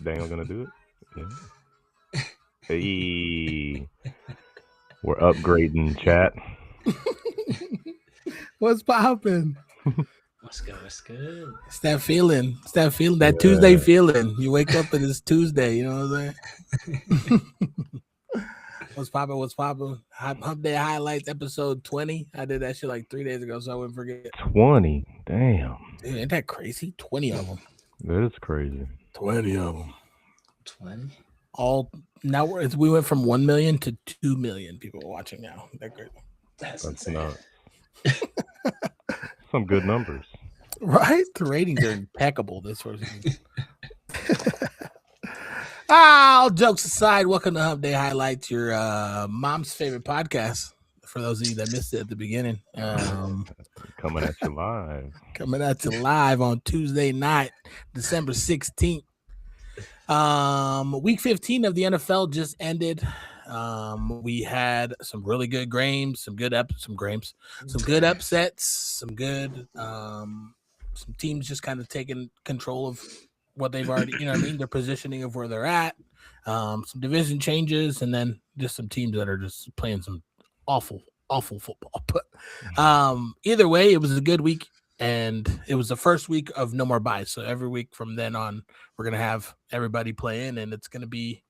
Daniel gonna do it? Yeah. Hey, we're upgrading chat. What's popping? What's good? What's good? It's that feeling. It's that feeling. That Yeah. Tuesday feeling. You wake up and it's Tuesday. You know what I'm saying? What's popping? What's popping? Hump Day Highlights episode 20. I did that shit like 3 days ago, so I wouldn't forget. 20. Damn. Dude, ain't that crazy? 20 of them. That is crazy. 20 of them. 20. All now we went from 1 million to 2 million people watching now. That great. That's That's insane. not some good numbers. Right? The ratings are impeccable this first season. All jokes aside, welcome to Hump Day Highlights, your mom's favorite podcast. For those of you that missed it at the beginning, Coming at you live. coming at you live on Tuesday night, December 16th. Week 15 of the NFL just ended. We had some really good games, some good upsets, some good some teams just kind of taking control of what they've already, you know what I mean, their positioning of where they're at. Some division changes, and then just some teams that are just playing some awful football. But either way, it was a good week, and it was the first week of no more buys. So every week from then on, we're gonna have everybody playing, and it's gonna be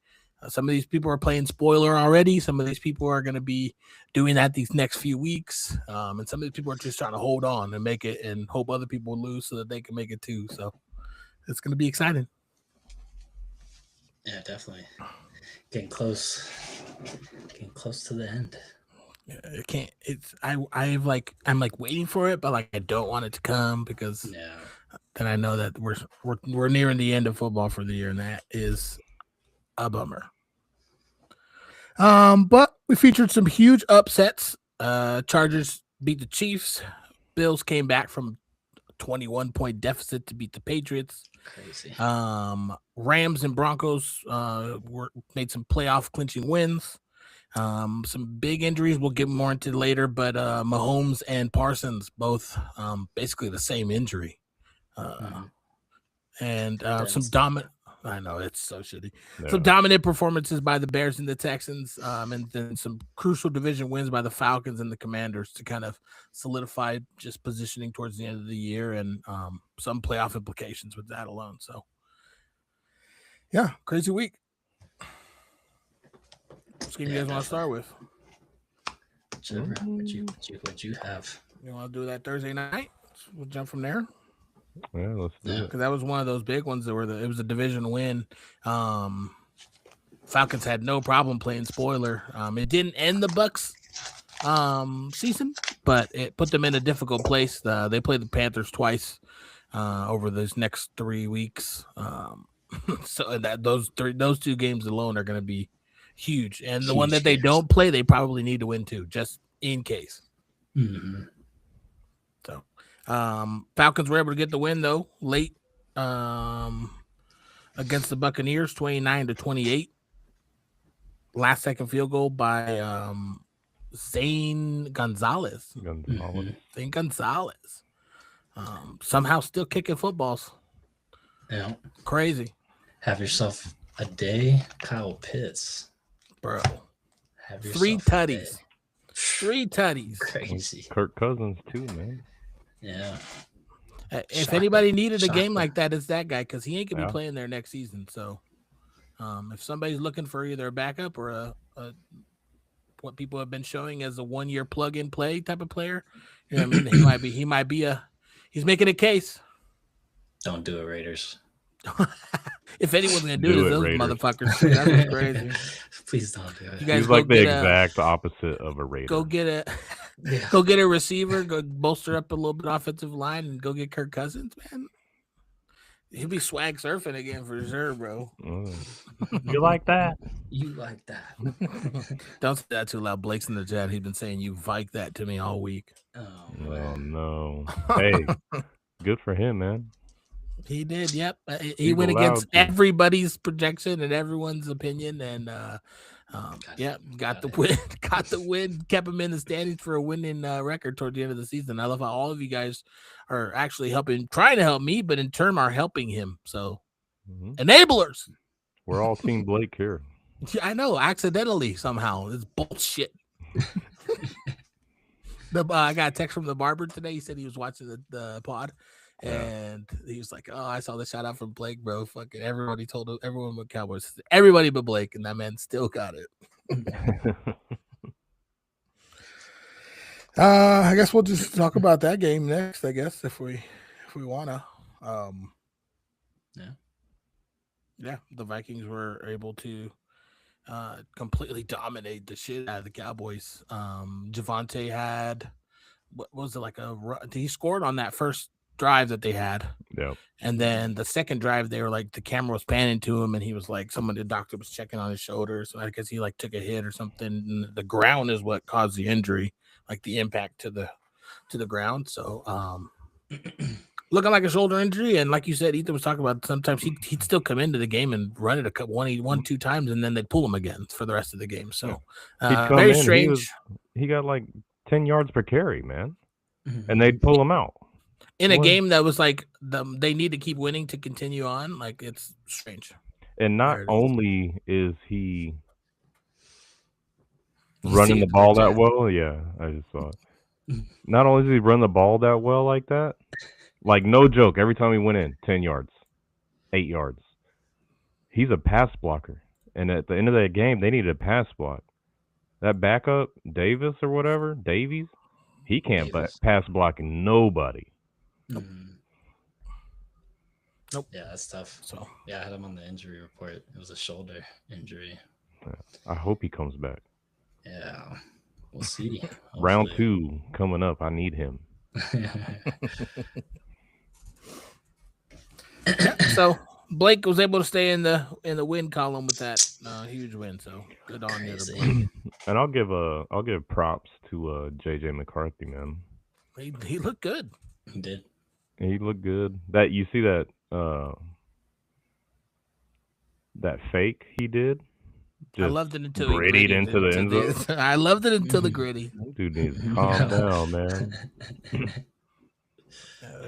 some of these people are playing spoiler already. Some of these people are gonna be doing that these next few weeks, and some of these people are just trying to hold on and make it, and hope other people lose so that they can make it too. So it's gonna be exciting. Yeah, definitely. Getting close to the end. It can't. It's I'm like waiting for it, but like I don't want it to come because Yeah. then I know that we're nearing the end of football for the year, and that is a bummer. But we featured some huge upsets. Chargers beat the Chiefs. Bills came back from a 21-point deficit to beat the Patriots. Crazy. Rams and Broncos made some playoff clinching wins. Some big injuries we'll get more into later, but Mahomes and Parsons both basically the same injury. And some dominant. I know it's so shitty. Yeah. Some dominant performances by the Bears and the Texans, and then some crucial division wins by the Falcons and the Commanders to kind of solidify just positioning towards the end of the year, and some playoff implications with that alone. So, yeah, crazy week. Which game you guys want to start with? Whichever. What you have? You want to do that Thursday night? We'll jump from there. Yeah, let's do it. Because that was one of those big ones that it was a division win. Falcons had no problem playing spoiler. It didn't end the Bucks season, but it put them in a difficult place. They played the Panthers twice over those next 3 weeks. So that those two games alone are going to be huge. And the one that they don't play, they probably need to win too, just in case. Mm-hmm. So Falcons were able to get the win though late against the Buccaneers, 29-28. Last second field goal by Zane Gonzalez. Zane Gonzalez. Somehow still kicking footballs. Yeah. Crazy. Have yourself a day, Kyle Pitts. Bro. Have 3 tutties. 3 tutties. Crazy. Kirk Cousins too, man. Yeah. If anybody needed a game like that, it's that guy, because he ain't gonna be playing there next season. So if somebody's looking for either a backup or a what people have been showing as a 1-year plug and play type of player, you know what I mean? He might be he's making a case. Don't do it, Raiders. If anyone's gonna do this, those Raiders. motherfuckers. That's crazy. Please don't do it. You guys He's like the exact opposite of a Raider. Go get a receiver, go bolster up a little bit offensive line, and go get Kirk Cousins, man. He'll be swag surfing again for sure, bro. You like that? You like that? Don't say that too loud. Blake's in the chat. He's been saying you like that to me all week. Oh no! Hey, good for him, man. He did. Yep. He went against everybody's projection and everyone's opinion, and got the win. Got the win. Kept him in the standings for a winning record toward the end of the season. I love how all of you guys are actually trying to help me, but in turn are helping him. So enablers. We're all Team Blake here. Yeah, I know. Accidentally, somehow. It's bullshit. I got a text from the barber today. He said he was watching the pod, and he was like, "Oh, I saw the shout out from Blake, bro. Fucking everybody told everyone but Cowboys, everybody but Blake, and that man still got it." I guess we'll just talk about that game next. I guess if we wanna. Yeah, the Vikings were able to completely dominate the shit out of the Cowboys. Javonte had, what was it, like he scored on that first drive that they had. Yep. And then the second drive, they were like, the camera was panning to him, and he was like, the doctor was checking on his shoulder. So I guess he like took a hit or something. And the ground is what caused the injury, like the impact to the ground. So looking like a shoulder injury, and like you said, Ethan was talking about sometimes he'd still come into the game and run it one, 2 times, and then they'd pull him again for the rest of the game. So very strange. He got like 10 yards per carry, man, and they'd pull him out in a game that was like they need to keep winning to continue on. Like, it's strange. And not only is he running the ball that well, yeah, I just saw it. Not only does he run the ball that well like that. Like, no joke, every time he went in, 10 yards, 8 yards. He's a pass blocker. And at the end of that game, they needed a pass block. That backup, Davies, he can't pass blocking nobody. Nope. Yeah, that's tough. So yeah, I had him on the injury report. It was a shoulder injury. Yeah, I hope he comes back. Yeah, we'll see. Round 2 coming up. I need him. So Blake was able to stay in the win column with that huge win. So good on you, Blake. And I'll give props to JJ McCarthy, man. He looked good. He did. He looked good. That you see that that fake he did. I loved it until he grittied into the end zone. I loved it until the gritty. Dude needs to calm down, man.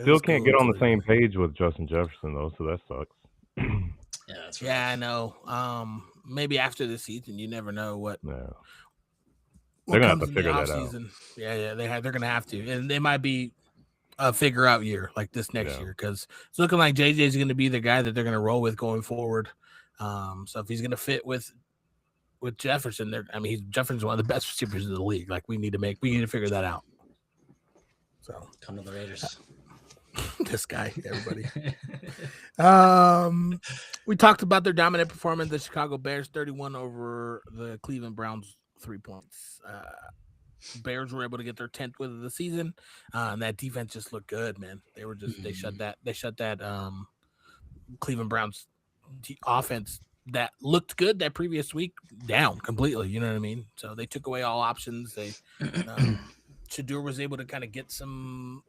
Still can't get on the same page with Justin Jefferson though, so that sucks. Yeah, that's right. Yeah, I know. Maybe after the season, you never know what. Yeah. They're gonna have to figure that out. Yeah, they're gonna have to, and they might be a figure out year like this next year, because it's looking like JJ is going to be the guy that they're going to roll with going forward. So if he's going to fit with Jefferson, Jefferson's one of the best receivers in the league. Like, we need to figure that out. So come to the Raiders. This guy, everybody. We talked about their dominant performance. The Chicago Bears 31 over the Cleveland Browns 3 points. Bears were able to get their 10th win of the season, and that defense just looked good, man. They were just they shut that Cleveland Browns offense that looked good that previous week down completely. You know what I mean? So they took away all options. They Shedeur was able to kind of get some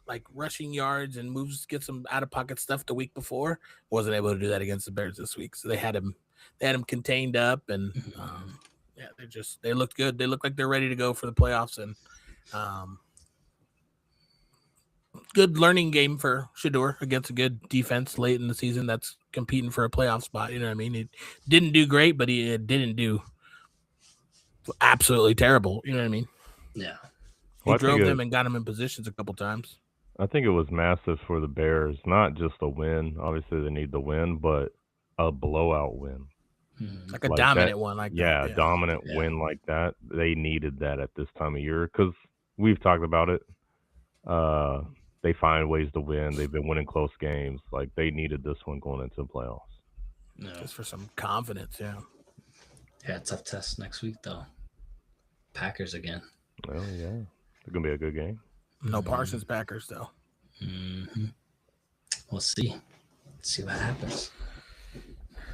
like rushing yards and moves, get some out of pocket stuff the week before. Wasn't able to do that against the Bears this week, so they had him contained up, and yeah, they looked good. They look like they're ready to go for the playoffs, and good learning game for Shedeur against a good defense late in the season that's competing for a playoff spot. You know what I mean? He didn't do great, but he didn't do absolutely terrible. You know what I mean? Yeah. He drove them and got them in positions a couple times. I think it was massive for the Bears, not just a win. Obviously, they need the win, but a blowout win. Like a dominant one like that. Yeah, a dominant win like that. They needed that at this time of year because we've talked about it. They find ways to win. They've been winning close games. Like, they needed this one going into the playoffs. No. Just for some confidence, yeah. Yeah, tough test next week, though. Packers again. Well, yeah. It's going to be a good game. No Parsons Packers, though. Mm-hmm. We'll see. Let's see what happens.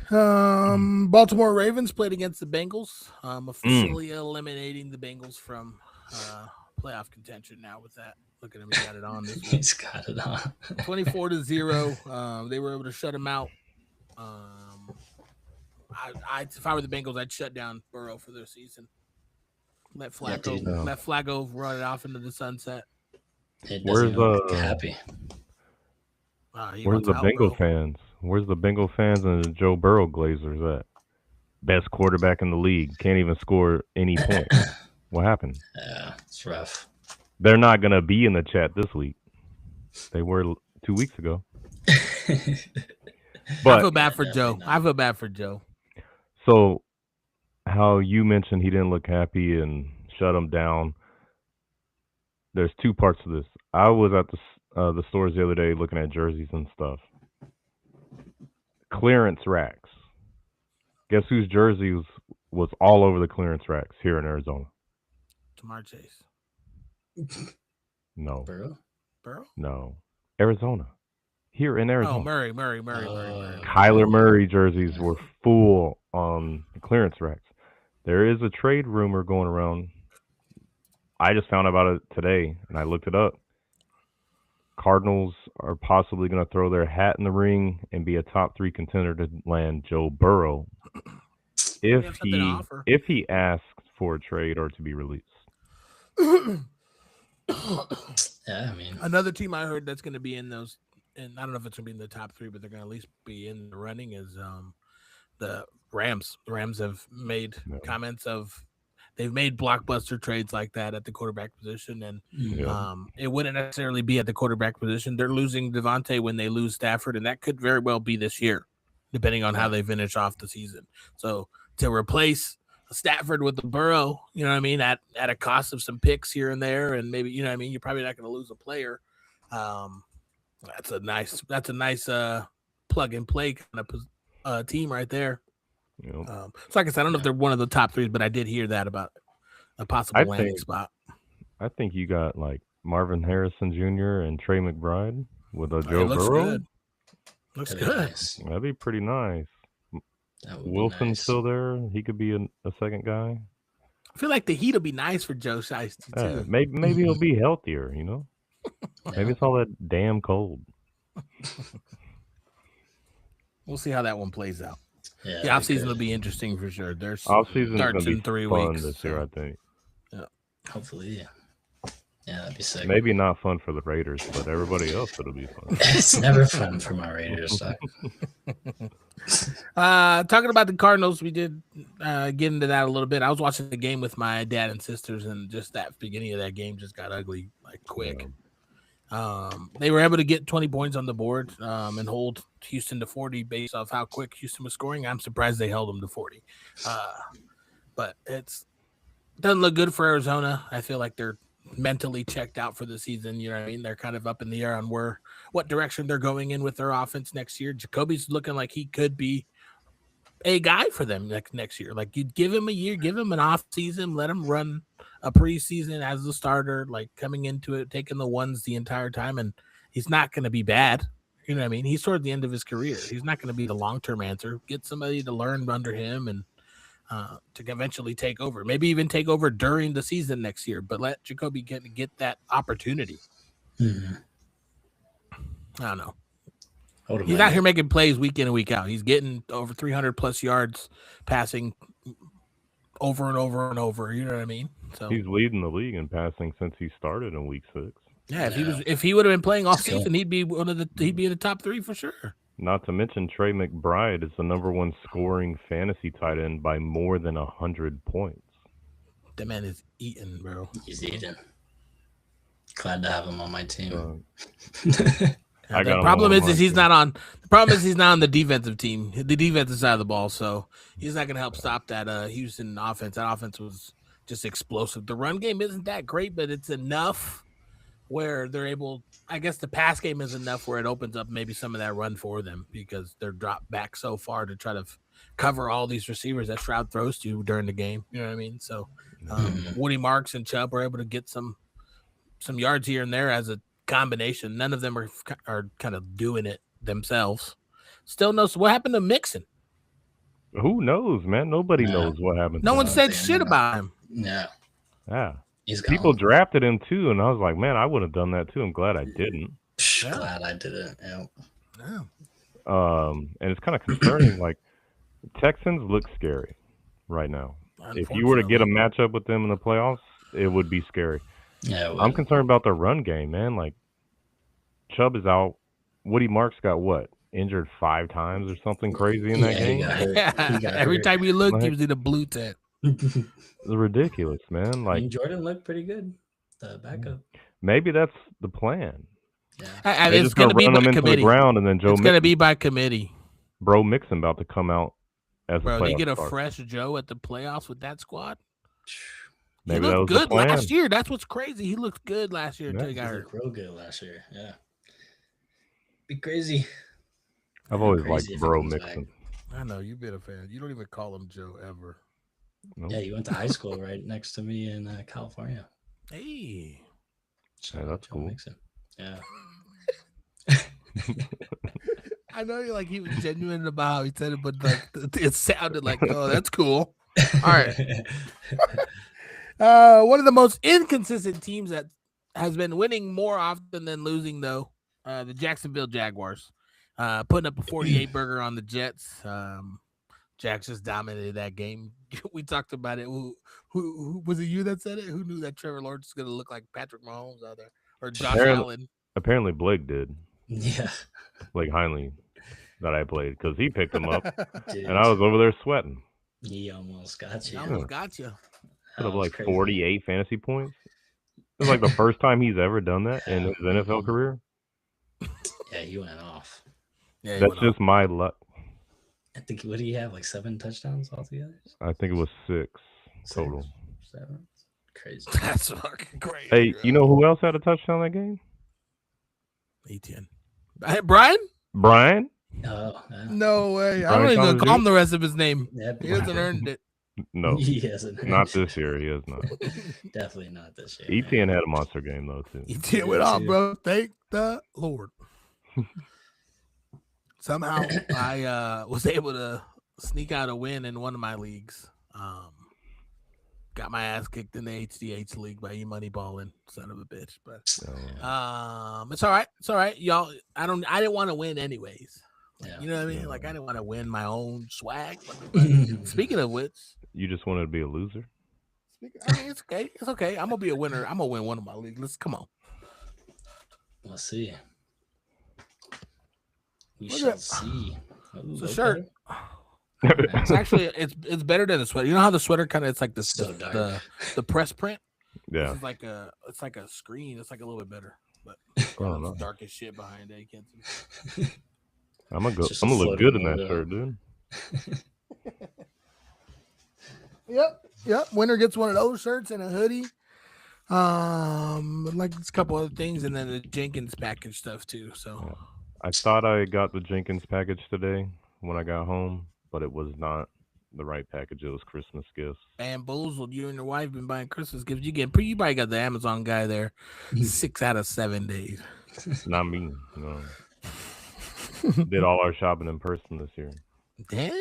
Baltimore Ravens played against the Bengals, officially eliminating the Bengals from playoff contention now with that. Look at him, he got it on this week. He's got it on. 24-0. They were able to shut him out. If I were the Bengals, I'd shut down Burrow for their season. Let Flacco run it off into the sunset. Where's happy? Where's the Bengal fans? Where's the Bengal fans and the Joe Burrow Glazers at? Best quarterback in the league. Can't even score any points. What happened? Yeah, it's rough. They're not going to be in the chat this week. They were 2 weeks ago. I But feel bad for Yeah, Joe. definitely not. I feel bad for Joe. so how you mentioned he didn't look happy and shut him down. There's two parts to this. I was at the stores the other day looking at jerseys and stuff. Clearance racks. Guess whose jersey was all over the clearance racks here in Arizona? Jamar Chase. No, Burrow? Burrow? no. Arizona. Here in Oh, Arizona. Murray. Kyler Murray jerseys were full on the clearance racks. There is a trade rumor going around. I just found out about it today, and I looked it up. Cardinals are possibly going to throw their hat in the ring and be a top 3 contender to land Joe Burrow They have something to offer. if he asks for a trade or to be released. Yeah, I mean, Another team I heard that's going to be in those, and I don't know if it's going to be in the top 3, but they're going to at least be in the running is the Rams. The Rams have made comments of they've made blockbuster trades like that at the quarterback position, and Yeah. it wouldn't necessarily be at the quarterback position. They're losing Devontae when they lose Stafford, and that could very well be this year, depending on how they finish off the season. So to replace Stafford with the Burrow, you know what I mean, at a cost of some picks here and there, and maybe, you know what I mean, you're probably not going to lose a player. That's a nice plug and play kind of team right there. You know, So like I said, I don't know if they're one of the top 3s, but I did hear that about a possible landing spot. I think you got like Marvin Harrison Jr. and Trey McBride with a Joe It looks Burrow. good. Looks that'd be good. nice. That'd be pretty nice. That would be Wilson's nice. still there. He could be a second guy. I feel like the heat will be nice for Joe Shiesty too. Maybe he'll be healthier, you know? Yeah. Maybe it's all that damn cold. We'll see how that one plays out. Yeah, The offseason will be interesting for sure. There's Offseason's going starts to be in 3 fun weeks. this year, I think. hopefully, yeah. Yeah, that'd be sick. Maybe not fun for the Raiders, but everybody else it'll be fun. It's never fun for my Raiders. So. Talking about the Cardinals, we did get into that a little bit. I was watching the game with my dad and sisters, and just that beginning of that game just got ugly like quick. They were able to get 20 points on the board and hold Houston to 40 based off how quick Houston was scoring. I'm surprised they held them to 40. But it doesn't look good for Arizona. I feel like they're mentally checked out for the season. You know what I mean? They're kind of up in the air on what direction they're going in with their offense next year. Jacoby's looking like he could be a guy for them next year. Like, you'd give him a year, give him an off season, let him run a preseason as the starter, like coming into it, taking the ones the entire time, and he's not going to be bad. You know what I mean? He's toward the end of his career. He's not going to be the long-term answer. Get somebody to learn under him and to eventually take over. Maybe even take over during the season next year, but let Jacoby get that opportunity. Mm-hmm. I don't know. Hold him He's right out here making plays week in and week out. He's getting over 300 plus yards passing over and over and over. You know what I mean? So He's leading the league in passing since he started in week 6. yeah, if he would have been playing all Let's go. season, he'd be in the top 3 for sure. Not to mention Trey McBride is the number 1 scoring fantasy tight end by more than 100 points. That man is eating, bro. He's eating. Glad to have him on my team. I got The him problem on is my he's team. not on. The problem is he's not on the defensive team, the defensive side of the ball. So he's not going to help stop that Houston offense. That offense was just explosive. The run game isn't that great, but it's enough where they're able. I guess the pass game is enough where it opens up maybe some of that run for them because they're dropped back so far to try to cover all these receivers that Stroud throws to during the game. You know what I mean? So Woody Marks and Chubb were able to get some yards here and there as a combination. None of them are kind of doing it themselves. Still knows what happened to Mixon. Who knows, man? Nobody knows what happened. No to one him. said shit about him. Yeah. Yeah. He's gone. People drafted him too, and I was like, man, I would have done that too. I'm glad I didn't. Yeah. Glad I didn't. Yeah. Yeah. And it's kind of concerning. Like, Texans look scary right now. If you were to get a matchup with them in the playoffs, it would be scary. Yeah. I'm concerned about the run game, man. Like, Chubb is out. Woody Marks got what? injured 5 times or something crazy in that Yeah, he game. got hurt. He got Every hurt. time you looked, he Like- was in a blue tent. It's ridiculous, man. I Like mean, Jordan looked pretty good. The backup. maybe that's the plan. Yeah. They It's just gonna gonna be run by them into the committee. ground, and then Joe It's gonna Mixon, be by committee, Bro Mixon about to come out as bro. a They playoff get a starter. fresh Joe at the playoffs with that squad. Maybe he that looked was the good plan. last year. That's what's crazy. He looked good last year until he He got hurt. looked real good last year. Yeah. Be crazy. I've Yeah, always crazy liked if he Bro comes back. Mixon. I know you've been a fan. You don't even call him Joe ever. Nope. Yeah, you went to high school right next to me in California. Hey, Shout Yeah, out that's Joe cool. Mixon. Yeah. I know you're like he was genuine about how he said it, but like it sounded like, oh, that's cool. All right. One of the most inconsistent teams that has been winning more often than losing, though, the Jacksonville Jaguars, putting up a 48 burger on the Jets. Jags just dominated that game. We talked about it. Who was it? You that said it? Who knew that Trevor Lawrence is going to look like Patrick Mahomes out there or Josh Allen? Apparently Blake did. Yeah. Blake Heinley that I played because he picked him up, Dude, and I was over there sweating. he almost got He you. almost got you. Put That up was like crazy. 48 fantasy points. It was like the first time he's ever done that in his Yeah. NFL career. Yeah, he went off. Yeah, he That's went just my luck. I think, what did he have? Like 7 touchdowns altogether? I think it was 6 Six? total. 7? Crazy. off. That's fucking crazy. Hey, you bro. know who else had a touchdown that game? Etienne. Hey, Brian? Brian? Oh, yeah. No way. I Brian don't even Thomas call him Jr.? the rest of his name. Yeah, He hasn't earned it. No, He hasn't. not this year. He has not. Definitely not this year. Etienne had a monster game though too. Etienne went off, bro. Thank the Lord. Somehow I was able to sneak out a win in one of my leagues. Got my ass kicked in the HDH league by E-Money-balling, son of a bitch. But it's all right. It's all right, y'all. I didn't want to win anyways. Yeah. You know what I mean? Yeah. Like I didn't want to win my own swag. But speaking of which, You just wanted to be a loser. I mean, it's okay. It's okay. I'm gonna be a winner. I'm gonna win one of my leagues. Let's come on. Let's see. We Look shall at- see. Ooh, It's a shirt. okay. It's actually it's better than the sweater. You know how the sweater kind of it's like So dark. the press print. Yeah. It's like a screen. It's like a little bit better, but don't know. it's dark as shit behind it. You can't see. I'm gonna go. It's just I'm a gonna look floating good in that logo. shirt, dude. Yep. Winner gets one of those shirts and a hoodie. Like a couple other things, and then the Jenkins package stuff too. So I thought I got the Jenkins package today when I got home, but it was not the right package. It was Christmas gifts. bamboozled. You and your wife been buying Christmas gifts. You probably got the Amazon guy there. 6 out of 7 days. Not me. No. Did all our shopping in person this year. Dang.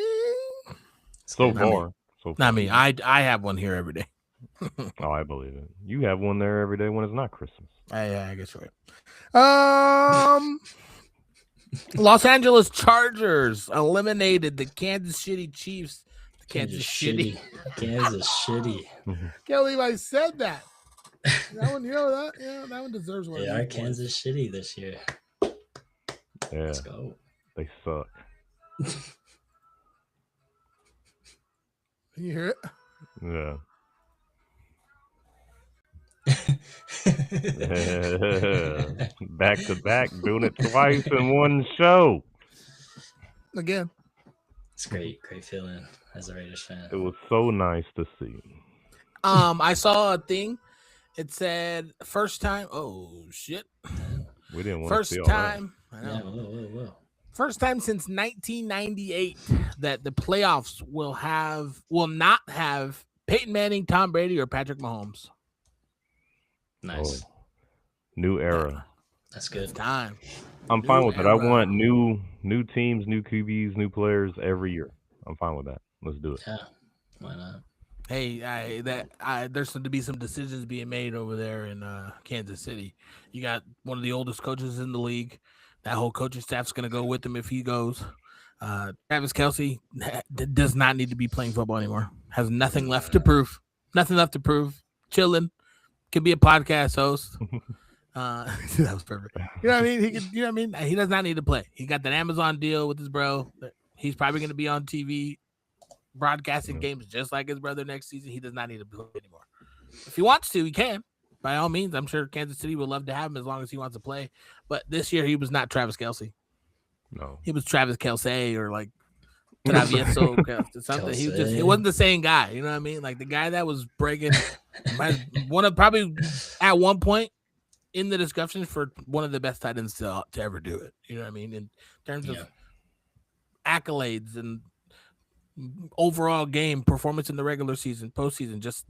So Not me. far. So far. Not me. I have one here every day. Oh, I believe it. You have one there every day when it's not Christmas. I guess you're right. Los Angeles Chargers eliminated the Kansas City Chiefs. The Kansas City. Kansas Shitty. Can't believe I said that. That one, you know that? Yeah, that one deserves one. They are Kansas Shitty this year. Yeah, Let's go. they suck. Can you hear it? Yeah. Back to back, doing it twice in one show. Again. It's great feeling as a Raiders fan. It was so nice to see. I saw a thing. It said first time. Oh shit! We didn't want to First see all that. time. I Yeah, know. whoa. First time since 1998 that the playoffs will not have Peyton Manning, Tom Brady, or Patrick Mahomes. Nice. Oh, new era. That's It's good. time. I'm fine New with it. I era. want new teams, new QBs, new players every year. I'm fine with that. Let's do it. Yeah. Why not? Hey, there's going to be some decisions being made over there in Kansas City. You got one of the oldest coaches in the league. That whole coaching staff's going to go with him if he goes. Travis Kelce does not need to be playing football anymore. Has nothing left to prove. Nothing left to prove. Chilling. Could be a podcast host. That was perfect. You know what I mean? He could. You know what I mean? He does not need to play. He got that Amazon deal with his bro. He's probably going to be on TV broadcasting games just like his brother next season. He does not need to play anymore. If he wants to, he can. By all means, I'm sure Kansas City would love to have him as long as he wants to play. But this year, he was not Travis Kelce. No, he was Travis Kelce or like Travieso something. He wasn't the same guy. You know what I mean? Like the guy that was breaking one of probably at one point in the discussion for one of the best tight ends to ever do it. You know what I mean? In terms of accolades and overall game performance in the regular season, postseason, just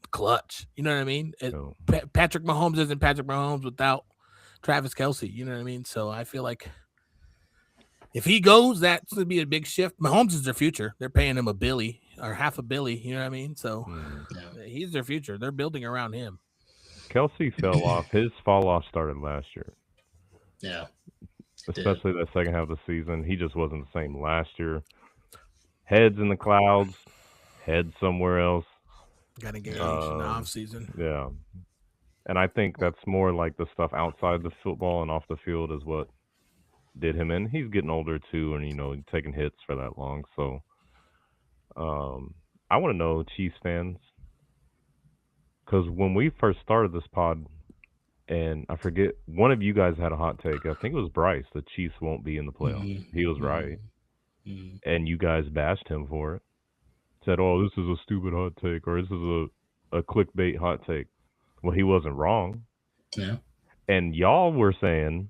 clutch. You know what I mean? Patrick Mahomes isn't Patrick Mahomes without Travis Kelce. You know what I mean? So I feel like if he goes, that's going to be a big shift. Mahomes is their future. They're paying him $1 billion or $500 million. You know what I mean? So he's their future. They're building around him. Kelce fell off. His fall off started last year. Yeah. Especially that second half of the season. He just wasn't the same last year. Heads in the clouds, head somewhere else. Got engaged in the off season. Yeah. And I think that's more like the stuff outside the football and off the field is what did him in. He's getting older too, and taking hits for that long. So I want to know, Chiefs fans, because when we first started this pod, and I forget, one of you guys had a hot take. I think it was Bryce. The Chiefs won't be in the playoffs. Mm-hmm. He was right. Mm-hmm. And you guys bashed him for it. Said, oh, this is a stupid hot take, or this is a clickbait hot take. Well, he wasn't wrong. Yeah. And y'all were saying,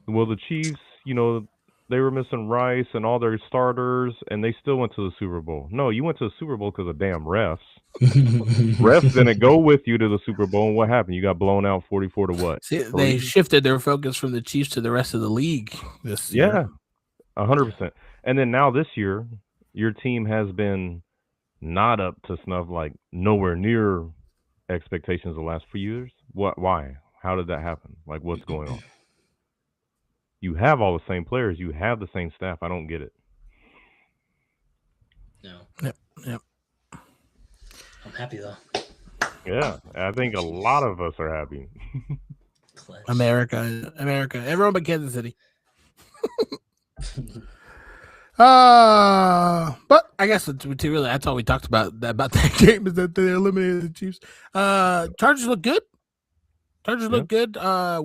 well, the Chiefs, they were missing Rice and all their starters, and they still went to the Super Bowl. No, you went to the Super Bowl because of damn refs. Refs didn't go with you to the Super Bowl, and what happened? You got blown out 44 to what? See, they shifted their focus from the Chiefs to the rest of the league this year. Yeah, 100%. And then now this year, your team has been not up to snuff, like nowhere near expectations the last few years. Why? How did that happen? Like, what's going on? You have all the same players. You have the same staff. I don't get it. No. Yep. I'm happy, though. Yeah. I think a lot of us are happy. America. Everyone but Kansas City. But I guess that's all we talked about that game is that they eliminated the Chiefs. Chargers look good. Look good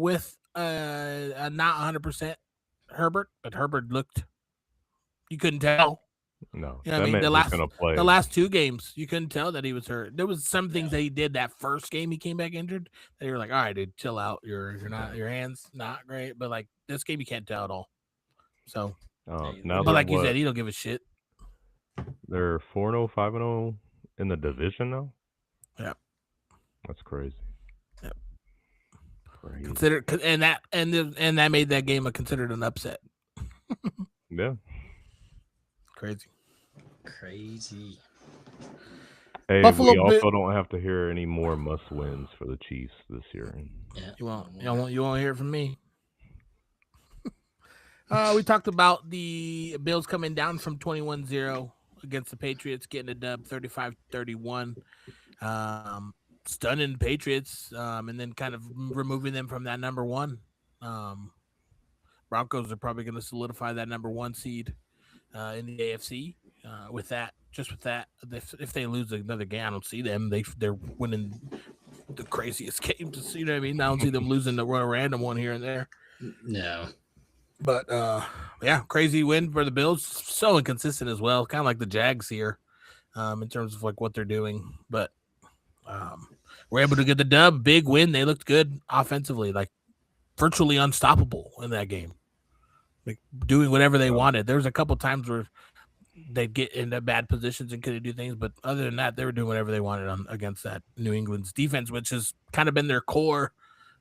with not 100% Herbert, but Herbert looked. You couldn't tell. No, you know what I mean, the last two games, you couldn't tell that he was hurt. There was some things that he did that first game he came back injured that you were like, all right, dude, chill out. Your hands not great, but like this game you can't tell at all. So, now but like you said, he don't give a shit. They're 4-0, 5-0 in the division now. Yeah, that's crazy. Yep. Considered and that made that game considered an upset. Yeah. Crazy. Hey, Buffalo we also don't have to hear any more must wins for the Chiefs this year. Yeah. You won't hear it from me. We talked about the Bills coming down from 21-0 against the Patriots, getting a dub 35-31. Stunning Patriots, and then kind of removing them from that number one. Broncos are probably going to solidify that number one seed in the AFC. With that, if they lose another game, I don't see them. They're winning the craziest games. You know what I mean? I don't see them losing the random one here and there. No. But crazy win for the Bills. So inconsistent as well, kind of like the Jags here, in terms of like what they're doing. But we're able to get the dub. Big win. They looked good offensively, like virtually unstoppable in that game, like doing whatever they wanted. There was a couple times where they'd get into bad positions and couldn't do things, but other than that, they were doing whatever they wanted against that New England's defense, which has kind of been their core.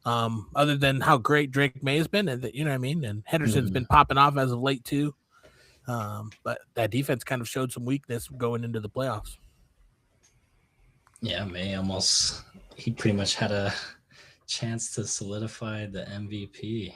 Other than how great Drake May has been, and you know what I mean, and Henderson's been popping off as of late too. But that defense kind of showed some weakness going into the playoffs. Yeah, May he pretty much had a chance to solidify the MVP.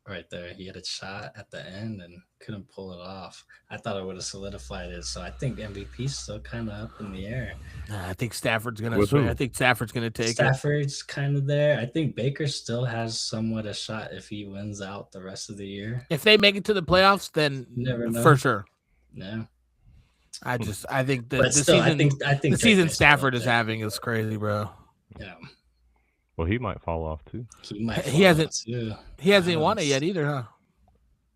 right there. He had a shot at the end and couldn't pull it off. I thought it would have solidified it. So I think MVP's still kind of up in the air. I think Stafford's gonna. With who? I think Stafford's gonna take it. Stafford's kind of there. I think Baker still has somewhat a shot if he wins out the rest of the year. If they make it to the playoffs, then Never know. for sure. Yeah. I think that But the still, season, I think the season Drake's still Stafford up is there. having is crazy, bro. Yeah. Well, he might fall off too. He might. He fall hasn't- out too. He hasn't won it yet either, huh?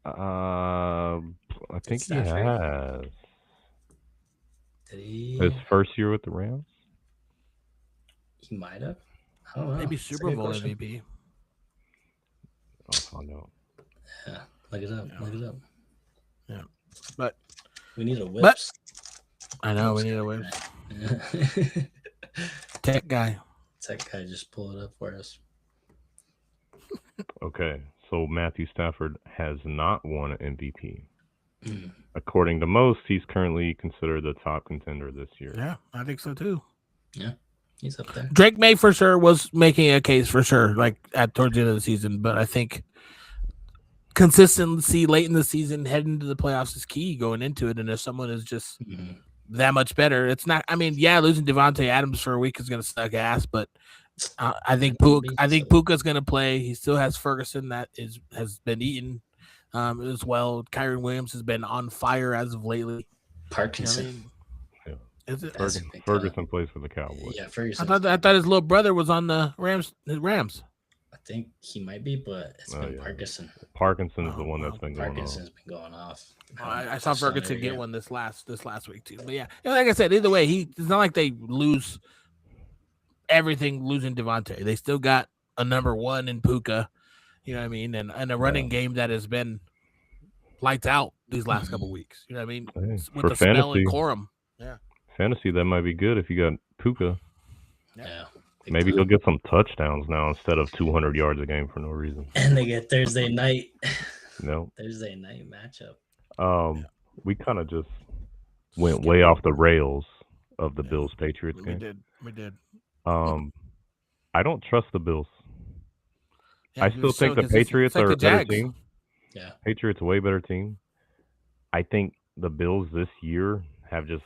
I think he Stafford? has Did he? his first year with the Rams. He might have. I don't know. Maybe That's a Super good Bowl question. MVP. I'll find out. Yeah. Look it up. Yeah. Look it up. Yeah. But We need a whips. I know we need a win. Yeah. Tech guy. Tech guy just pull it up for us. Okay, so Matthew Stafford has not won an MVP. Mm. According to most, he's currently considered the top contender this year. Yeah, I think so too. He's up there. Drake May for sure was making a case for sure, like at towards the end of the season. But I think consistency late in the season, heading into the playoffs is key going into it. And if someone is just Mhm. that much better, it's not. I mean, yeah, losing Devontae Adams for a week is going to suck ass, but I think Puka's going to play. He still has Ferguson that has been eaten as well. Kyron Williams has been on fire as of lately. You know what I Parkinson. mean? Yeah. Is it? That's a big Ferguson plays for the Cowboys. Yeah, I Ferguson. thought his little brother was on the Rams. I think he might be, but it's Oh, been yeah. Parkinson. Parkinson's the Oh, one wow. that's been going on. Parkinson's been going off. I saw Ferguson get one this last week too. But yeah, like I said, either way, it's not like they lose everything losing Devontae. They still got a number one in Puka, you know what I mean, and a running game that has been lights out these last couple weeks. You know what I mean, Hey, with for the smell fantasy, and Corum. fantasy, that might be good if you got Puka. Yeah. big Maybe time. he'll get some touchdowns now instead of 200 yards a game for no reason. And they get Thursday night. No. Thursday night matchup. We kind of just went way off the rails of the Bills Patriots We game. did. I don't trust the Bills. Yeah, I he still was so think the consistent. Patriots It's like are the a better Jags. team. Yeah. Patriots a way better team. I think the Bills this year have just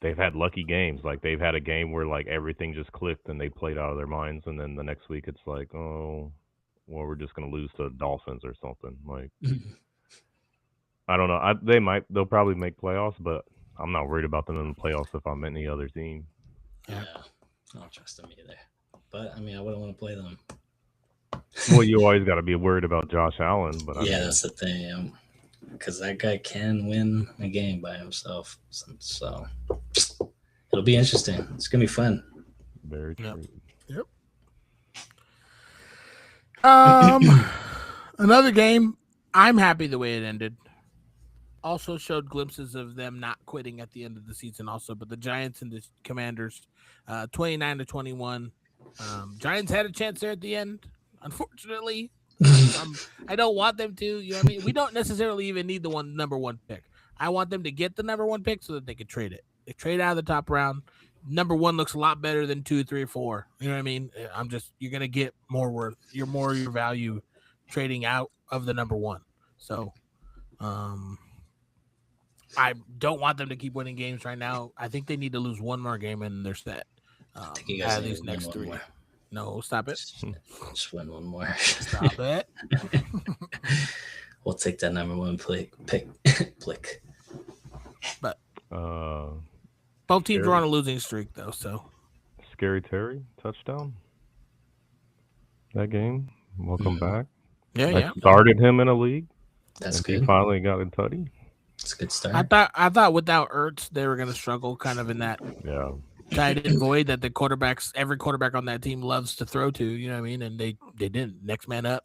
they've had lucky games. Like they've had a game where like everything just clicked and they played out of their minds, and then the next week it's like, oh, well, we're just gonna lose to Dolphins or something. Like I don't know. They'll probably make playoffs, but I'm not worried about them in the playoffs if I'm any other team. Yeah. I don't trust them either. But I mean, I wouldn't want to play them. Well, you always got to be worried about Josh Allen, but I Yeah, mean, that's the thing. Because that guy can win a game by himself. So it'll be interesting. It's gonna be fun. very Yep. true. Another game. I'm happy the way it ended. Also showed glimpses of them not quitting at the end of the season. Also, but the Giants and the Commanders, 29-21. Giants had a chance there at the end. Unfortunately, I don't want them to. You know what I mean? We don't necessarily even need the number one pick. I want them to get the number one pick so that they can trade it. They trade out of the top round. Number one looks a lot better than 2, 3, 4. You know what I mean? You're gonna get more worth. Your value trading out of the number one. So, I don't want them to keep winning games right now. I think they need to lose one more game and they're set. I think you guys Out of need these to win next one 3. more. No, stop it. Just win one more. Stop it. We'll take that number one pick. Both teams are on a losing streak though, so Scary Terry touchdown. That game. Welcome back. yeah. I started him in a league. That's and good. He finally got a tutty. It's a good start. I thought without Ertz they were gonna struggle kind of in that Yeah. tight end void that every quarterback on that team loves to throw to, you know what I mean? And they didn't. Next man up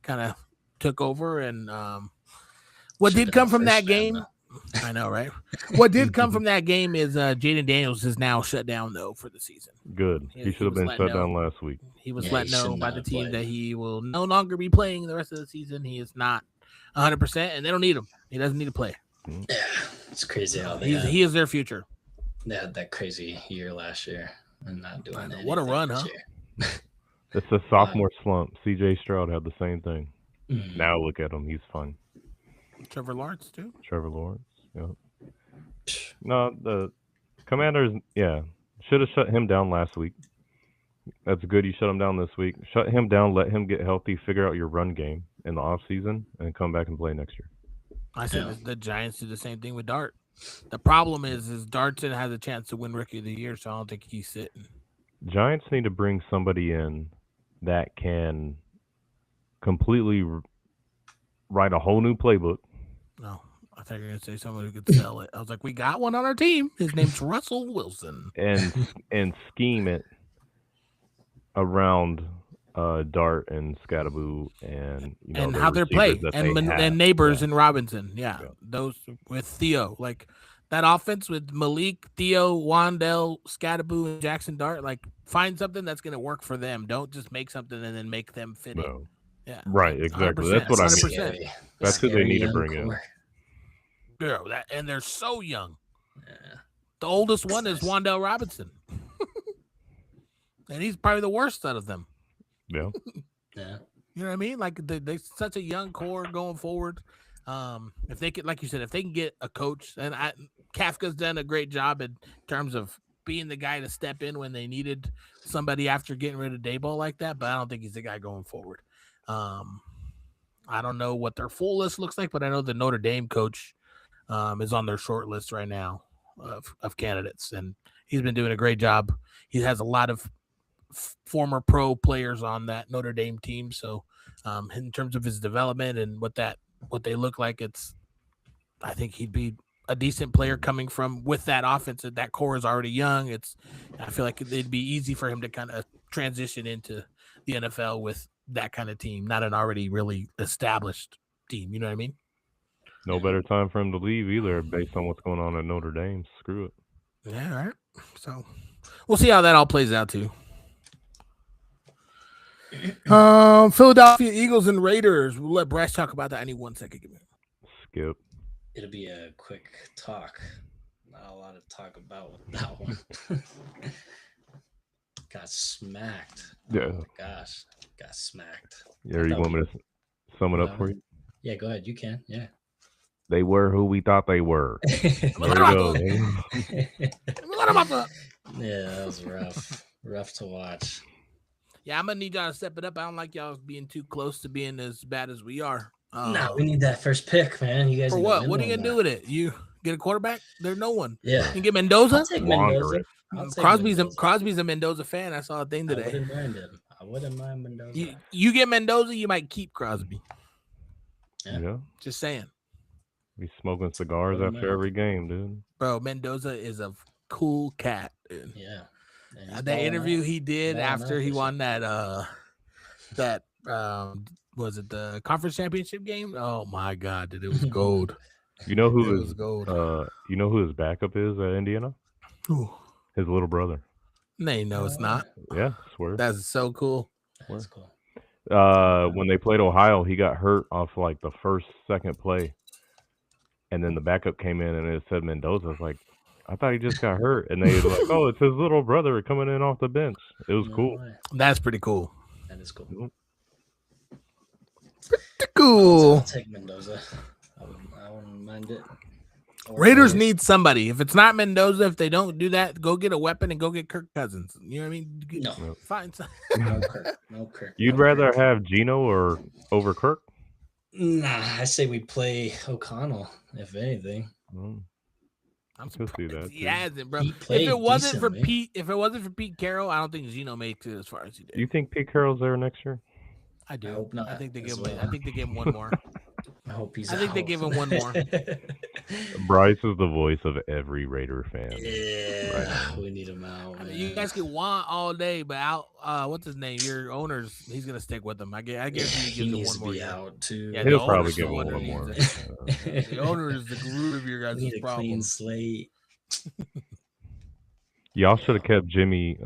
kind of took over and what Should've did come been from that first man, game? though. I know, right? What did come from that game is Jaden Daniels is now shut down though for the season. Good. He He should have was been let shut know. down last week. He was Yeah, let he know should by not the have team played. that he will no longer be playing the rest of the season. He is not 100%, and they don't need him. He doesn't need to play. Yeah, it's crazy how they He is their future. had that crazy year last year and not doing I know. anything What a run, this huh? year. It's a sophomore slump. C.J. Stroud had the same thing. Mm. Now look at him. He's fine. Trevor Lawrence too. Trevor Lawrence. Yeah. No, the Commanders, should have shut him down last week. That's good. You shut him down this week. Shut him down. Let him get healthy. Figure out your run game in the off season, and come back and play next year. I said the Giants do the same thing with Dart. The problem is Dartson has a chance to win Rookie of the Year, so I don't think he's sitting. Giants need to bring somebody in that can completely write a whole new playbook. No, I thought you were going to say someone who could sell it. I was like, we got one on our team. His name's Russell Wilson. And scheme it around Dart and Scattaboo and how they're playing and Neighbors and Robinson. Yeah, those with Theo, like that offense with Malik, Theo, Wandell, Scattaboo, and Jackson Dart. Like find something that's going to work for them. Don't just make something and then make them fit in. Yeah, right. Exactly. That's what I mean. That's who they need to bring in. Girl, and they're so young. Yeah. The oldest one is Wandell Robinson, and he's probably the worst out of them. Yeah. Yeah. You know what I mean? Like they're such a young core going forward. If they could, like you said, if they can get a coach, and Kafka's done a great job in terms of being the guy to step in when they needed somebody after getting rid of Daboll like that, but I don't think he's the guy going forward. I don't know what their full list looks like, but I know the Notre Dame coach is on their short list right now of candidates, and he's been doing a great job. He has a lot of former pro players on that Notre Dame team, so in terms of his development and what they look like, I think he'd be a decent player coming from with that offense. That core is already young. I feel like it'd be easy for him to kind of transition into the NFL with that kind of team, not an already really established team. You know what I mean? No better time for him to leave either, based on what's going on at Notre Dame. Screw it. Yeah, all right. So we'll see how that all plays out too. Philadelphia Eagles and Raiders. We'll let Bryce talk about that. I need 1 second. Give me. Skip. It'll be a quick talk. Not a lot to talk about with that one. Got smacked. Yeah. Oh my gosh. Got smacked. Yeah, you want me to sum it up for you? Yeah, go ahead. You can. Yeah. They were who we thought they were. There you go. Yeah, that was rough. Rough to watch. Yeah, I'm gonna need y'all to step it up. I don't like y'all being too close to being as bad as we are. No, we need that first pick, man. You guys for what? What are you gonna do with it? You get a quarterback? There's no one. Yeah. You can get Mendoza. I'll take Mendoza. Crosby's a Mendoza fan. I saw a thing today. I wouldn't mind Mendoza. You get Mendoza, you might keep Crosby. Yeah. Just saying. He's smoking cigars after every game, dude. Bro, Mendoza is a cool cat, dude. Yeah. That interview he did after he won that was it the conference championship game? Oh my god, dude, it was gold. You know who his backup is at Indiana? Ooh. His little brother. No, it's not. Yeah, swear. That's so cool. That's cool. When they played Ohio, he got hurt off like the second play. And then the backup came in and it said Mendoza. I was like, I thought he just got hurt. And they were like, oh, it's his little brother coming in off the bench. It was cool. That's pretty cool. That is cool. Pretty cool. I'll take Mendoza. I wouldn't mind it. Raiders need somebody. If it's not Mendoza, if they don't do that, go get a weapon and go get Kirk Cousins. You know what I mean? No. Find something. No Kirk. You'd rather have Geno or over Kirk? Nah, I say we play O'Connell, if anything. I'm surprised that. He hasn't, bro. If it wasn't for Pete Carroll, I don't think Geno makes it as far as he did. Do you think Pete Carroll's there next year? I do. I hope not. I think they give him one more. I hope he's. I think they give him one more. Bryce is the voice of every Raider fan. Yeah, we need him out. You guys can want all day, but out. What's his name? Your owner's. He's gonna stick with them. I guarantee he gives him one more. Be out too. Yeah, he'll probably give him one more. The owner is the root of your guys' problem. Clean slate. Y'all should have kept Jimmy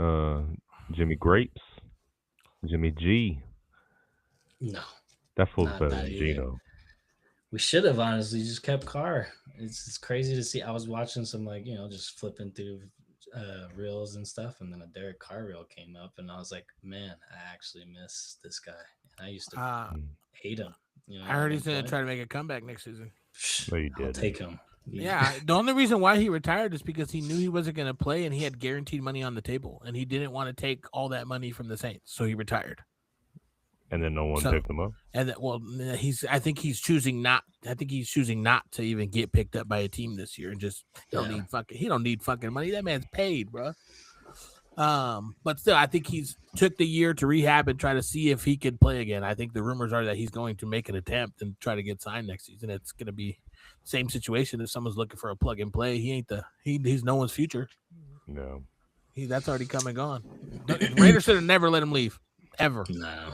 Grapes, Jimmy G. No, that fool's better than Geno. We should have honestly just kept Carr. It's crazy to see. I was watching some just flipping through reels and stuff, and then a Derek Carr reel came up, and I was like, man, I actually miss this guy. And I used to hate him. I heard he's going to try to make a comeback next season. No, you I'll did. take him. Yeah, the only reason why he retired is because he knew he wasn't going to play, and he had guaranteed money on the table, and he didn't want to take all that money from the Saints, so he retired. And then no one picked him up. And I think he's choosing not to even get picked up by a team this year, and just he don't need fucking money. That man's paid, bro. But still, I think he's took the year to rehab and try to see if he could play again. I think the rumors are that he's going to make an attempt and try to get signed next season. It's going to be same situation if someone's looking for a plug and play. He's no one's future. No, that's already come and gone. The Raiders should have never let him leave ever. No.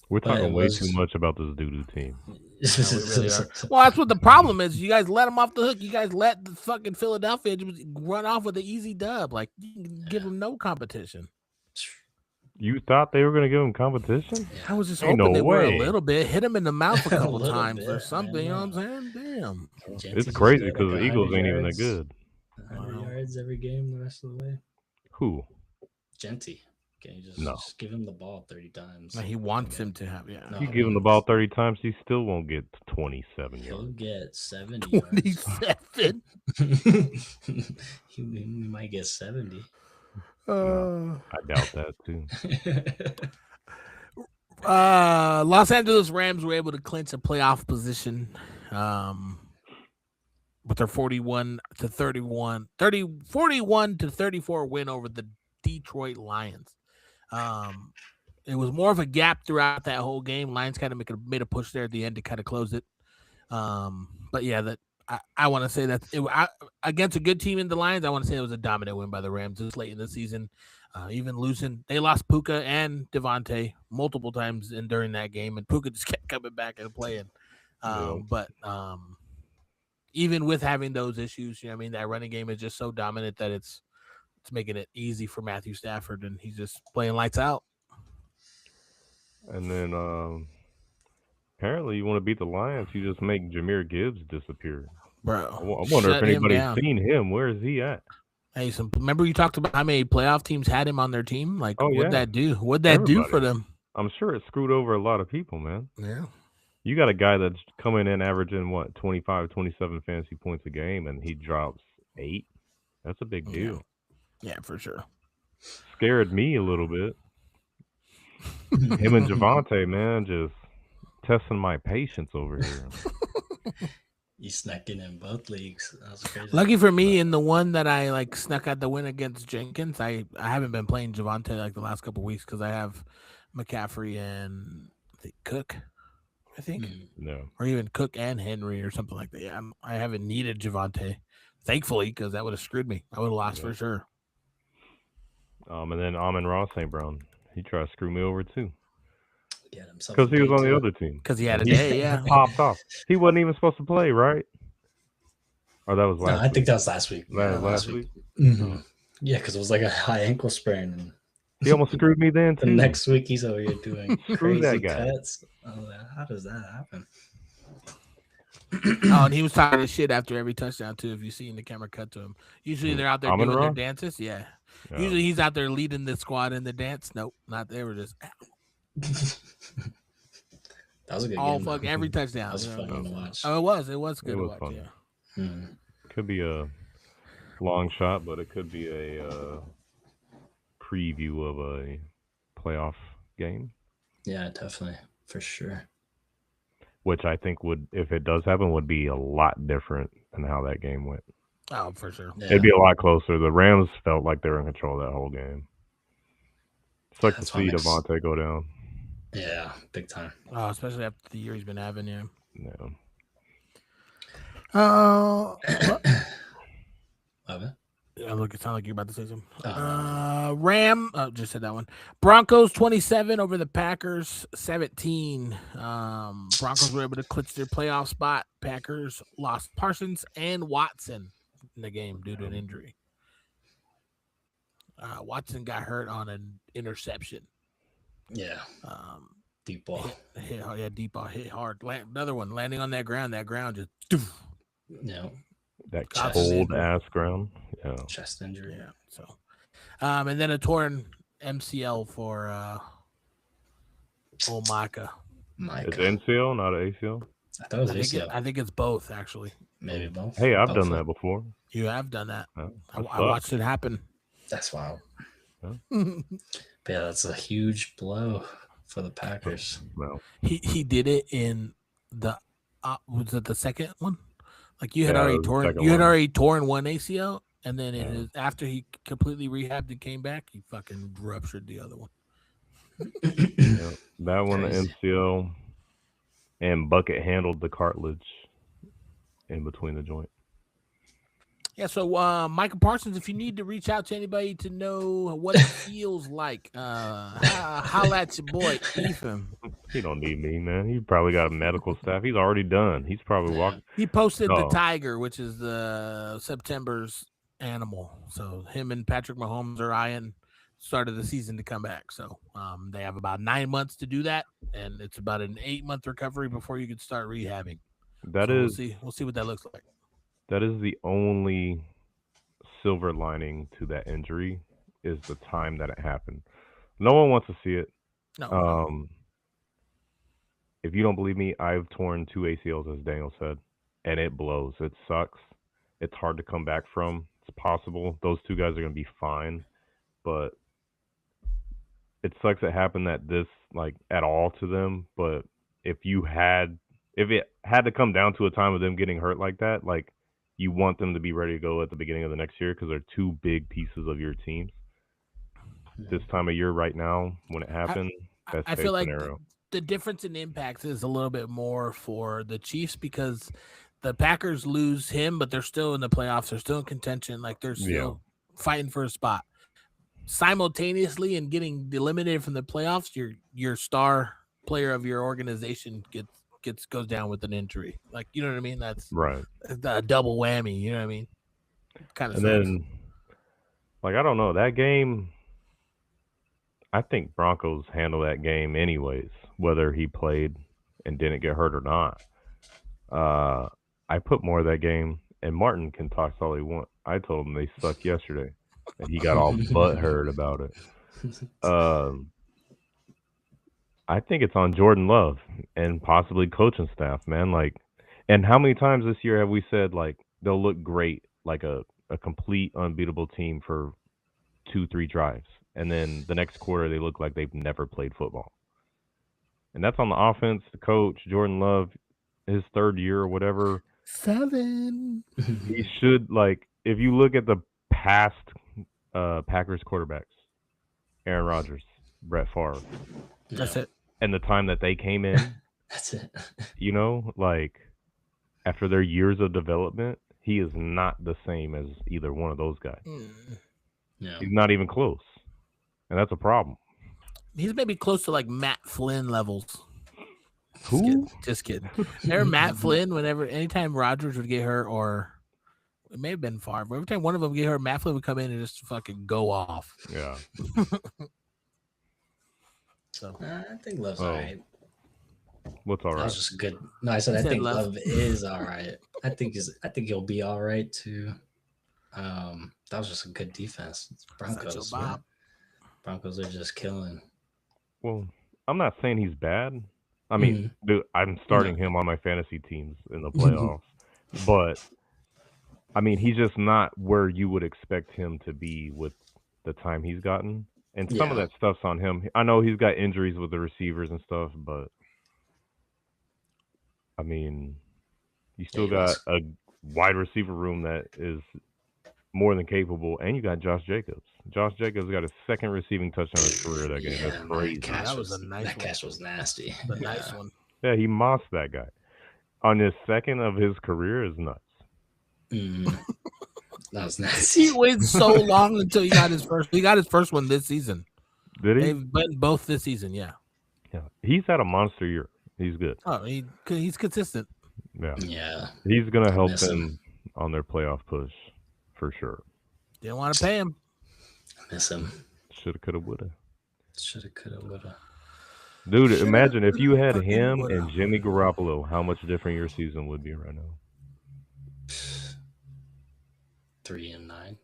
We're talking way too much about this doo-doo team. No, we really are. Well, that's what the problem is. You guys let him off the hook. You guys let the fucking Philadelphia run off with an easy dub. Like, you can give them no competition. You thought they were going to give him competition? I was just hoping they were a little bit. Hit him in the mouth a couple times or something. You know what I'm saying? Damn. It's crazy because the Eagles ain't even that good. 100 yards every game the rest of the way. Who? Genty. Can you just give him the ball 30 times? No, he wants him to have, yeah. No, you give him the ball 30 times, he still won't get 27 yards. He'll get 70 27? He might get 70. No, I doubt that, too. Los Angeles Rams were able to clinch a playoff position with their 41 to 34 win over the Detroit Lions. It was more of a gap throughout that whole game. Lions kind of made a push there at the end to kind of close it. But yeah, I want to say that against a good team in the Lions, I want to say it was a dominant win by the Rams this late in the season. Even losing, they lost Puka and Devontae multiple times during that game, and Puka just kept coming back and playing. But even with having those issues, you know what I mean, that running game is just so dominant that it's making it easy for Matthew Stafford, and he's just playing lights out. And then apparently you want to beat the Lions, you just make Jahmyr Gibbs disappear. Bro, I wonder if anybody's seen him. Where is he at? Hey, remember you talked about how many playoff teams had him on their team? Like, what'd that do? What'd that do for them? I'm sure it screwed over a lot of people, man. Yeah. You got a guy that's coming in averaging, 25, 27 fantasy points a game, and he drops 8. That's a big deal. Yeah, for sure. Scared me a little bit. Him and Javonte, man, just testing my patience over here. You snuck in both leagues. That was crazy. Lucky for me, in the one that I snuck out the win against Jenkins, I haven't been playing Javonte the last couple of weeks because I have McCaffrey and Cook, I think. No. Or even Cook and Henry or something like that. Yeah, I haven't needed Javonte, thankfully, because that would have screwed me. I would have lost for sure. And then Amon-Ra St. Brown, he tried to screw me over too. Because he was on the other team. Because he had a day, yeah. Popped off. He wasn't even supposed to play, right? Or that was last week? I think that was last week. Last week? Mm-hmm. Yeah, because it was like a high ankle sprain. And he almost screwed me then, too. The next week, he's over here doing crazy that guy. cuts. How does that happen? And he was talking shit after every touchdown, too, if you see in the camera cut to him. Usually they're out there doing their dances. Yeah. Usually he's out there leading the squad in the dance. Nope, not they were just... That was a good game. Every touchdown. That was fun to watch. Oh, it was good to watch. Fun. Yeah. Could be a long shot, but it could be a preview of a playoff game. Yeah, definitely, for sure. Which I think would, if it does happen, would be a lot different than how that game went. Oh, for sure. Yeah. It'd be a lot closer. The Rams felt like they were in control of that whole game. It's like to see Devontae go down. Yeah, big time. Oh, especially after the year he's been having, yeah. Look, it sounds like you're about to say something. Just said that one. Broncos 27 over the Packers 17. Broncos were able to clinch their playoff spot. Packers lost Parsons and Watson in the game due to an injury. Watson got hurt on an interception. Yeah. Deep ball. Deep ball hit hard. Another one landing on that ground. That ground just. Yeah. That Chest cold injury. ass ground. Yeah. Chest injury. Yeah. So, and then a torn MCL for old Micah. It's MCL, not an ACL. I thought it was ACL. I think it's both actually. Maybe both. Hey, I've Both done of that them. before. You have done that. Yeah, I watched it happen. That's wild. Yeah. But yeah, that's a huge blow for the Packers. Well, He did it in the was it the second one? Like you had Yeah, it already was the torn second you had one. already torn one ACL, and then Yeah. after he completely rehabbed and came back, he fucking ruptured the other one. yeah, that one, the Crazy. MCL, and Bucket handled the cartilage in between the joint. Yeah, so Michael Parsons, if you need to reach out to anybody to know what it feels like, holla at your boy Ethan. He don't need me, man. He probably got a medical staff. He's already done. He's probably walking. He posted the No. tiger, which is the September's animal. So him and Patrick Mahomes are eyeing start of the season to come back. So they have about 9 months to do that, and it's about an 8-month recovery before you can start rehabbing. That So is we'll see what that looks like. that is the only silver lining to that injury is the time that it happened. No one wants to see it. No, If you don't believe me, I've torn 2 ACLs, as Daniel said, and it blows. It sucks. It's hard to come back from. It's possible. Those 2 guys are going to be fine, but it sucks it happened at all to them. But if it had to come down to a time of them getting hurt like that, like you want them to be ready to go at the beginning of the next year because they're 2 big pieces of your teams. This time of year right now, when it happened, best I case feel like scenario. the difference in impacts is a little bit more for the Chiefs because the Packers lose him, but they're still in the playoffs. They're still in contention. Like they're still fighting for a spot. Simultaneously and getting eliminated from the playoffs, your star player of your organization goes down with an injury. Like, you know what I mean? That's Right. a double whammy. You know what I mean? Kind of. And then, I don't know, that game, I think Broncos handle that game anyways, whether he played and didn't get hurt or not. I put more of that game, and Martin can talk all he wants. I told him they sucked yesterday, and he got all butthurt about it. I think it's on Jordan Love and possibly coaching staff, man. And how many times this year have we said, they'll look great, like a complete unbeatable team for 2-3 drives, and then the next quarter they look like they've never played football. And that's on the offense, the coach, Jordan Love, his 3rd year or whatever. 7. He should, if you look at the past Packers quarterbacks, Aaron Rodgers, Brett Favre, That's it. and the time that they came in, That's it. After their years of development, he is not the same as either one of those guys. Yeah. He's not even close. And that's a problem. He's maybe close to like Matt Flynn levels. Who? Just kidding. Remember Matt Flynn, anytime Rodgers would get hurt, or it may have been Favre, but every time one of them get hurt, Matt Flynn would come in and just fucking go off. Yeah. So I think Love's all right. What's all That right? was just good. No, I said I said think Love. Love is all right. I think he'll be all right too. That was just a good defense. It's Broncos. Bob. Man. Broncos are just killing. Well, I'm not saying he's bad. I mean, dude, I'm starting him on my fantasy teams in the playoffs. But, I mean, he's just not where you would expect him to be with the time he's gotten. And some of that stuff's on him. I know he's got injuries with the receivers and stuff, but, I mean, you still got a wide receiver room that is more than capable, and you got Josh Jacobs. Josh Jacobs got his 2nd receiving touchdown in his career that game. That's crazy. That was a nice That one. catch was nasty. The nice one. Yeah, he mossed that guy. On his 2nd of his career is nuts. That was nasty. He waited so long until he got his first. He got his first one this season. Did he? They've been both this season. Yeah. Yeah. He's had a monster year. He's good. Oh, he's consistent. Yeah. Yeah. He's going to help Miss them him. on their playoff push for sure. Didn't want to pay him. Miss him. Shoulda, coulda, woulda. Shoulda, coulda, woulda. Dude, imagine if you had fucking him woulda. and Jimmy Garoppolo, how much different your season would be right now. 3-9.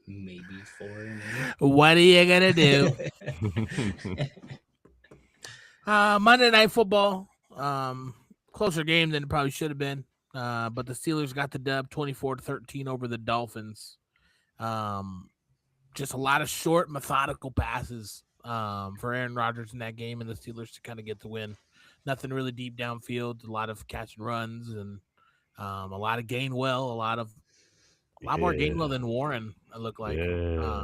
Maybe 4-8. What are you gonna do? Monday Night Football. Closer game than it probably should have been. But the Steelers got the dub 24-13 over the Dolphins. Just a lot of short, methodical passes for Aaron Rodgers in that game, and the Steelers to kind of get the win. Nothing really deep downfield. A lot of catch and runs, and a lot of Gainwell. A lot more Gainwell than Warren. It looked like.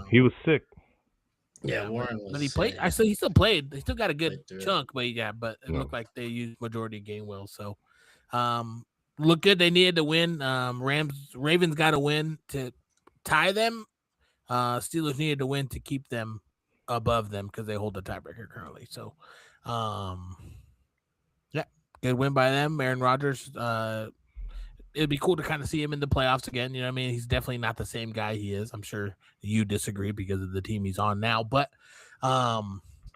He was sick. Yeah, Warren was. But he played. He still played. He still got a good chunk, but it No. looked like they used majority of Gainwell. So, look good. They needed to win. Ravens got to win to tie them. Steelers needed to win to keep them above them because they hold the tiebreaker currently. So, yeah, good win by them. Aaron Rodgers. It'd be cool to kind of see him in the playoffs again. You know what I mean? He's definitely not the same guy he is. I'm sure you disagree because of the team he's on now, but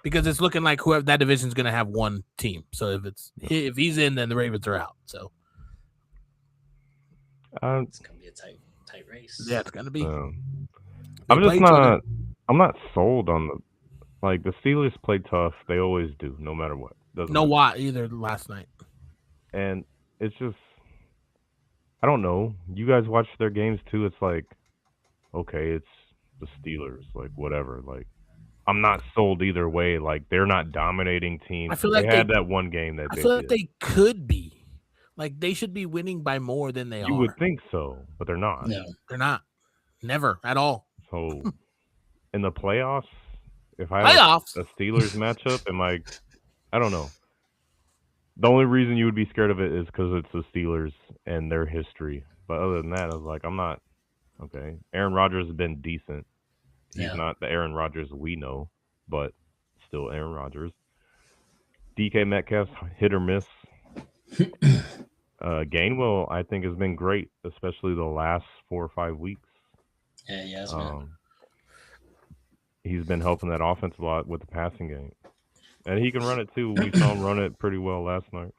because it's looking like whoever that division is going to have one team. So if he's in, then the Ravens are out. So it's going to be a tight race. Yeah, it's going to be. I'm not sold on the Steelers play tough. They always do, no matter what. No Watt either last night. And it's just, I don't know. You guys watch their games too. It's like, okay, it's the Steelers, like whatever. Like, I'm not sold either way. Like, they're not dominating teams. I feel like they had that one game that I feel like they could be. Like, they should be winning by more than they are. You would think so, but they're not. No, they're not. Never at all. So, in the playoffs, if I have a Steelers matchup, I don't know. The only reason you would be scared of it is because it's the Steelers and their history. But other than that, I was like, I'm not. Okay. Aaron Rodgers has been decent. He's not the Aaron Rodgers we know, but still Aaron Rodgers. DK Metcalf, hit or miss. Gainwell, I think, has been great, especially the last 4 or 5 weeks. Yeah, yes, man. He's been helping that offense a lot with the passing game. And he can run it too. We saw him run it pretty well last night.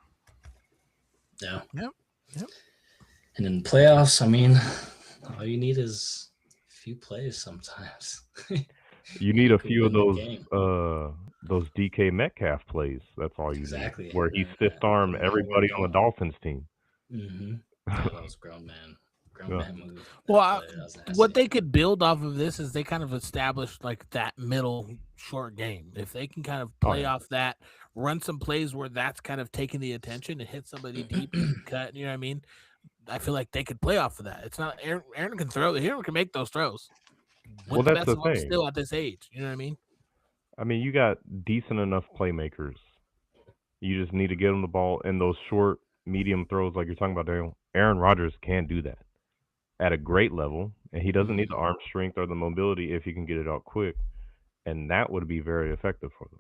Yeah. Yep. And in playoffs, I mean, all you need is a few plays sometimes. You need a few of those DK Metcalf plays. That's all you need. Where he stiff armed everybody on the Dolphins team. Mm-hmm. That was grown man move. Well, what they could build off of this is they kind of established like that middle short game. If they can kind of play off that, run some plays where that's kind of taking the attention and hit somebody deep and cut, you know what I mean? I feel like they could play off of that. It's not Aaron can throw. Aaron can make those throws. Well, that's the thing. Still at this age, you know what I mean? I mean, you got decent enough playmakers. You just need to get them the ball in those short, medium throws like you're talking about, Daniel. Aaron Rodgers can do that at a great level, and he doesn't need the arm strength or the mobility if he can get it out quick, and that would be very effective for them.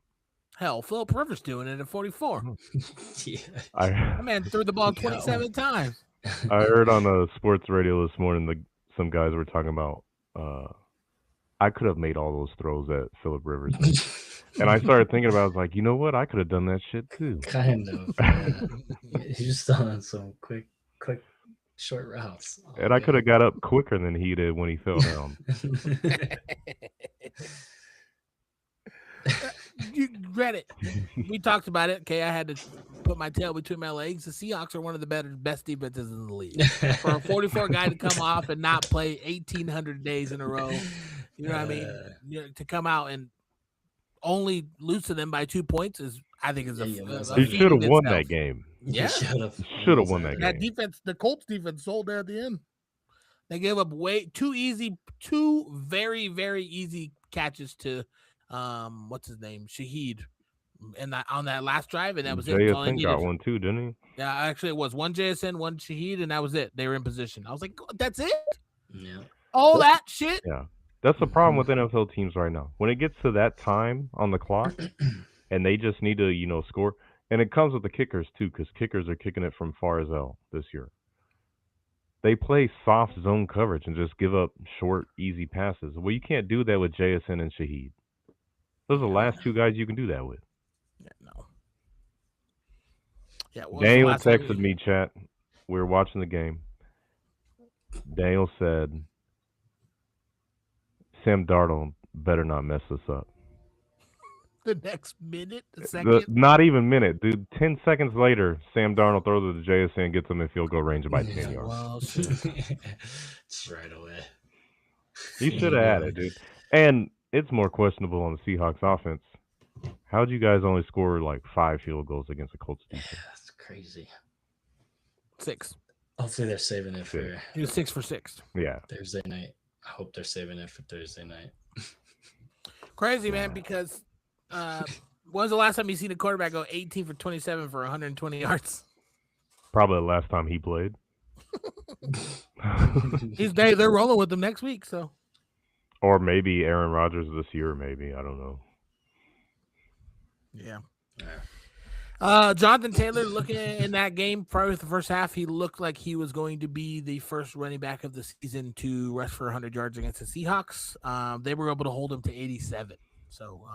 Hell, Philip Rivers doing it at 44. Yeah. That man threw the ball 27 times. I heard on the sports radio this morning some guys were talking about I could have made all those throws that Philip Rivers made. And I started thinking about it, I was like, you know what? I could have done that shit too. Kind of. Yeah. He's just on some quick short routes. And I could have got up quicker than he did when he fell down. You read it. We talked about it. Okay, I had to put my tail between my legs. The Seahawks are one of the best defenses in the league. For a 44 guy to come off and not play 1,800 days in a row, you know what I mean? To come out and only lose to them by 2 points is, I think, is he should have won that game. Yeah, should have won that game. That defense, the Colts defense, sold there at the end. They gave up two very, very easy catches to what's his name, Shaheed, and on that last drive, and that was it. JSN got one too, didn't he? Yeah, actually, it was one JSN, one Shaheed, and that was it. They were in position. I was like, that's it. Yeah. All that shit. Yeah, that's the problem with NFL teams right now. When it gets to that time on the clock, and they just need to, score, and it comes with the kickers too, because kickers are kicking it from far as hell this year. They play soft zone coverage and just give up short, easy passes. Well, you can't do that with JSN and Shaheed. Those are the last two guys you can do that with. Yeah, no. Yeah, Daniel texted me, chat. we were watching the game. Daniel said, Sam Darnold better not mess this up. The next minute, the second. Not even minute, dude. 10 seconds later, Sam Darnold throws it to JSN, gets him in field goal range by 10 yards. Well, Just right away. He should have had it, dude. And it's more questionable on the Seahawks offense. How'd you guys only score like 5 field goals against the Colts defense? Yeah, that's crazy. 6. Hopefully they're saving it for He was 6 for 6. Yeah. Thursday night. I hope they're saving it for Thursday night. Crazy, man, because when was the last time you seen a quarterback go 18 for 27 for 120 yards? Probably the last time he played. They're rolling with him next week, so. Or maybe Aaron Rodgers this year, maybe. I don't know. Yeah. Jonathan Taylor, looking in that game, probably with the first half, he looked like he was going to be the first running back of the season to rush for 100 yards against the Seahawks. They were able to hold him to 87. So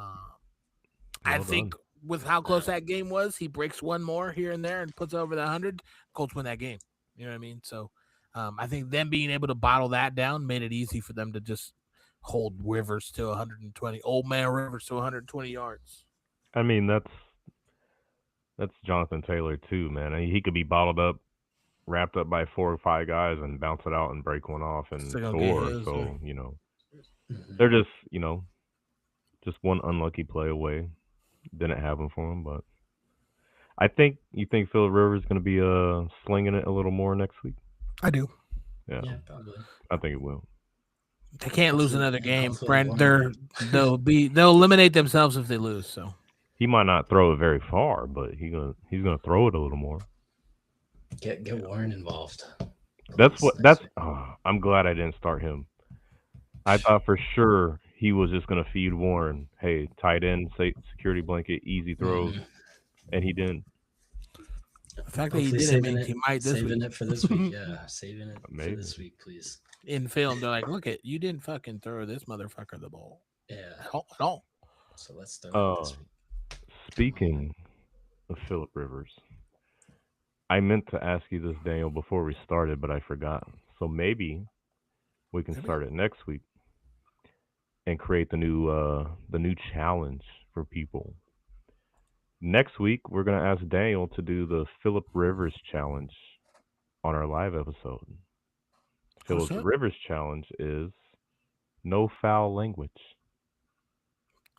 I think with how close that game was, he breaks one more here and there and puts over the 100. Colts win that game. You know what I mean? So I think them being able to bottle that down made it easy for them to just hold Rivers to 120. Old man Rivers to 120 yards. I mean, that's Jonathan Taylor too, man. I mean, he could be bottled up, wrapped up by 4 or 5 guys, and bounce it out and break one off and score. So they're just just one unlucky play away. Didn't happen for him, but you think Phillip Rivers is going to be slinging it a little more next week? I do. Yeah, probably. I think it will. They can't lose another game. They'll eliminate themselves if they lose. So he might not throw it very far, but he's gonna throw it a little more. Get Warren involved. I'm glad I didn't start him. I thought for sure he was just gonna feed Warren. Hey, tight end, security blanket, easy throws, and he didn't. The fact that he didn't mean he might this saving week. it for this week. Yeah, saving it for this week, please. In film, they're like, look it, you didn't fucking throw this motherfucker the ball. Yeah, at all. So let's start this week. Speaking of Phillip Rivers, I meant to ask you this, Daniel, before we started, but I forgot. So maybe we can start it next week and create the new challenge for people. Next week, we're gonna ask Daniel to do the Phillip Rivers challenge on our live episode. Phillip Rivers challenge is no foul language,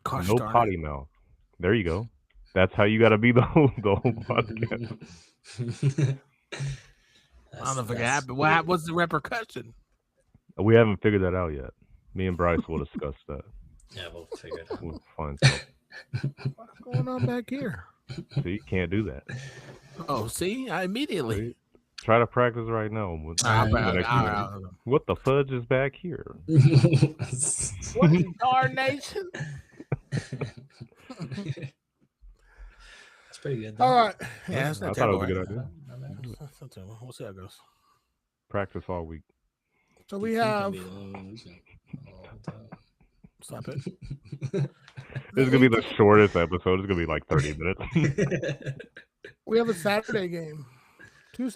no potty mouth. There you go. That's how you got to be the whole podcast. I don't know if it can happen. What's the repercussion? We haven't figured that out yet. Me and Bryce will discuss that. Yeah, we'll figure it out. We'll find something. What's going on back here? So you can't do that. Oh, see? I immediately. See? Try to practice right now. What the fudge is back here? What in darnation? That's pretty good, though. All right. Yeah, that's I not thought it terrible. was a good idea. We'll see how it goes. Practice all week. So we have. Stop it. This is going to be the shortest episode. It's going to be like 30 minutes. We have a Saturday game.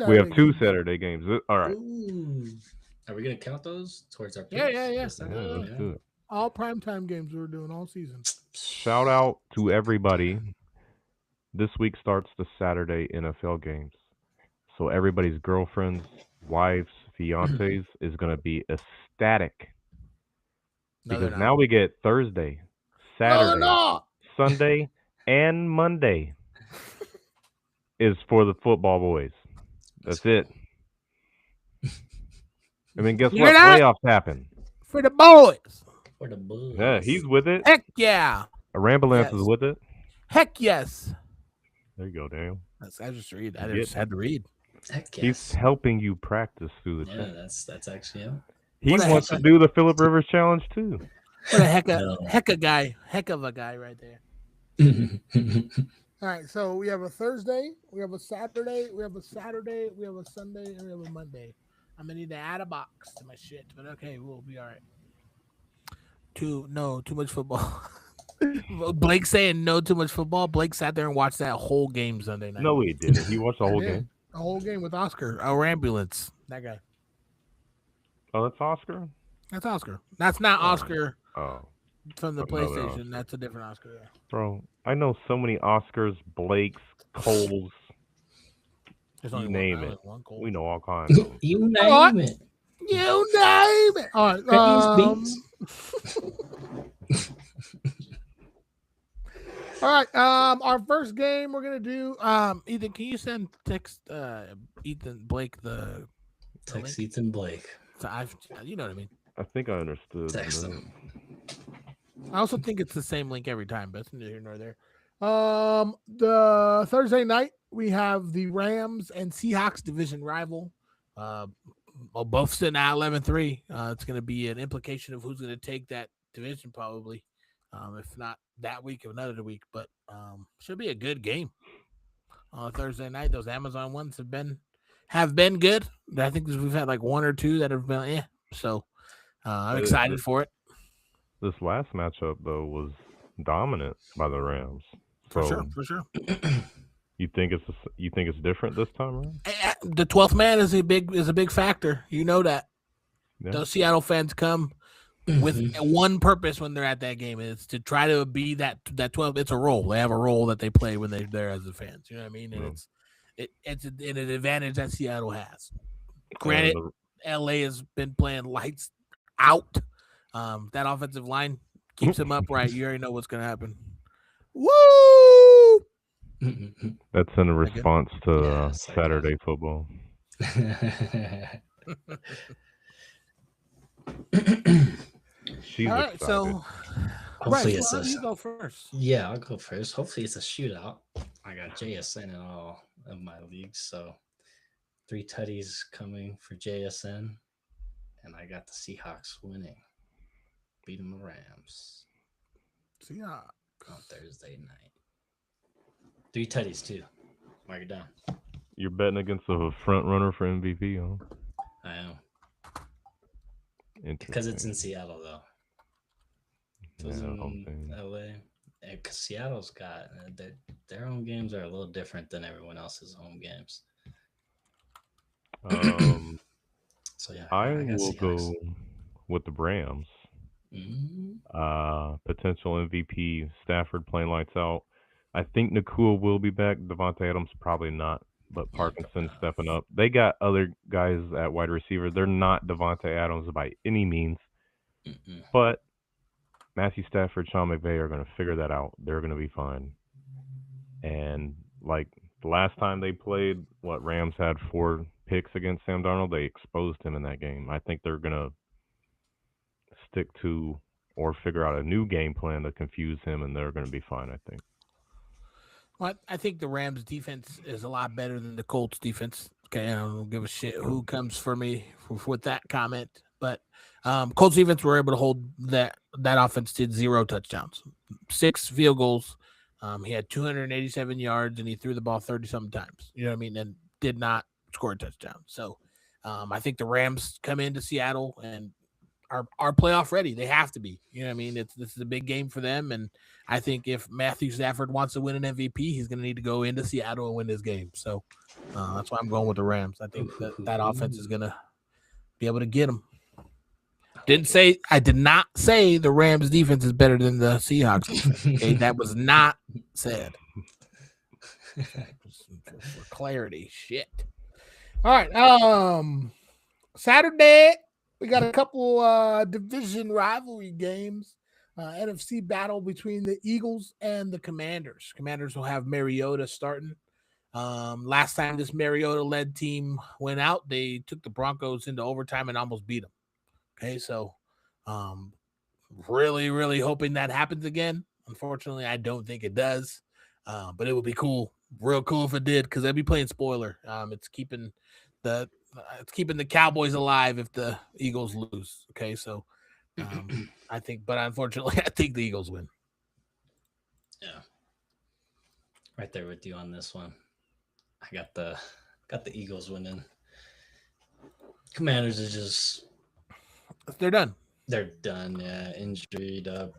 We have 2 Saturday games. All right. Ooh. Are we going to count those towards our picks? Yeah. Let's do it. All primetime games we're doing all season. Shout out to everybody. This week starts the Saturday NFL games. So everybody's girlfriends, wives, fiancés is going to be ecstatic. Because now we get Thursday, Saturday, Sunday, and Monday is for the football boys. That's it. I mean, guess what? Playoffs happen. For the boys. For the boys. Yeah, he's with it. Heck yeah. A Rambulance is with it. Heck yes. There you go, Daniel. I just read. I just had to read. Heck yes. He's helping you practice through the Yeah, that's actually him. He wants to do the Phillip Rivers challenge too. What a heck of a guy right there. All right, so we have a Thursday, we have a Saturday, we have a Sunday, and we have a Monday. I'm gonna need to add a box to my shit, but okay, we'll be all right. Too much football. Blake saying no too much football. Blake sat there and watched that whole game Sunday night. No, he didn't. He watched the whole game. A whole game with Oscar. Our ambulance. That guy. Oh, that's Oscar. That's Oscar. That's not Oh, Oscar oh, from the another PlayStation. Oscar, That's a different Oscar. Yeah. bro. I know so many Oscars, Blakes, Coles. There's You only one. name Only it. one goal. We know all kinds of them. You All right. name it. You name it. All right. Praise beats. All right. Our first game we're gonna do. Ethan, can you send text Ethan Blake the Text link? Ethan Blake. So you know what I mean. I think I understood. Text that. him. I also think it's the same link every time, but it's neither here nor there. The Thursday night we have the Rams and Seahawks division rival. Both sitting at 11-3. It's going to be an implication of who's going to take that division, probably. If not that week, or another week, but should be a good game on Thursday night. Those Amazon ones have been good. I think we've had like one or two that have been So I'm excited for it. This last matchup though was dominant by the Rams. So For sure. you think it's different this time around? The 12th man is a big factor. You know that. Yeah. Those Seattle fans come with one purpose when they're at that game. It's to try to be that 12. It's a role. They have a role that they play when they're there as the fans. You know what I mean? And it's an advantage that Seattle has. Granted, LA has been playing lights out. That offensive line keeps them upright. You already know what's going to happen. Woo! That's in response to Saturday football. She's all right, excited. so hopefully you go first. Yeah, I'll go first. Hopefully it's a shootout. I got JSN in all of my leagues, so 3 tutties coming for JSN, and I got the Seahawks winning, beating the Rams. Seahawks on Thursday night. 3 tutties too. Mark it down. You're betting against a front runner for MVP, huh? I am. Because it's in Seattle, though. It was in LA. Because Seattle's got their home games are a little different than everyone else's home games. So yeah, I will go with the Rams. Potential MVP Stafford playing lights out. I think Nakua will be back. Devontae Adams probably not, but Parkinson stepping up. They got other guys at wide receiver. They're not Devontae Adams by any means, but Matthew Stafford, Sean McVay are going to figure that out. They're going to be fine. And like the last time they played, Rams had 4 picks against Sam Darnold. They exposed him in that game. I think they're going to stick to or figure out a new game plan to confuse him, and they're going to be fine, I think. Well, I think the Rams defense is a lot better than the Colts defense. Okay, I don't give a shit who comes for me with that comment. But Colts defense were able to hold that offense to 0 touchdowns, 6 field goals. He had 287 yards, and he threw the ball 30-something times. You know what I mean? And did not score a touchdown. So I think the Rams come into Seattle and are playoff ready. They have to be. You know what I mean? This is a big game for them, and I think if Matthew Stafford wants to win an MVP, he's going to need to go into Seattle and win this game. So that's why I'm going with the Rams. I think that offense is going to be able to get them. I did not say the Rams defense is better than the Seahawks defense. Okay? That was not said. For clarity, shit. All right. Saturday, we got a couple division rivalry games. NFC battle between the Eagles and the Commanders. Commanders will have Mariota starting. Last time this Mariota-led team went out, they took the Broncos into overtime and almost beat them. Okay, so really, really hoping that happens again. Unfortunately, I don't think it does, but it would be cool, real cool if it did, because they'd be playing spoiler. It's keeping the Cowboys alive if the Eagles lose. Okay, so I think, but unfortunately, I think the Eagles win. Yeah, right there with you on this one. I got the Eagles winning. Commanders is just they're done. They're done. Yeah, injured up.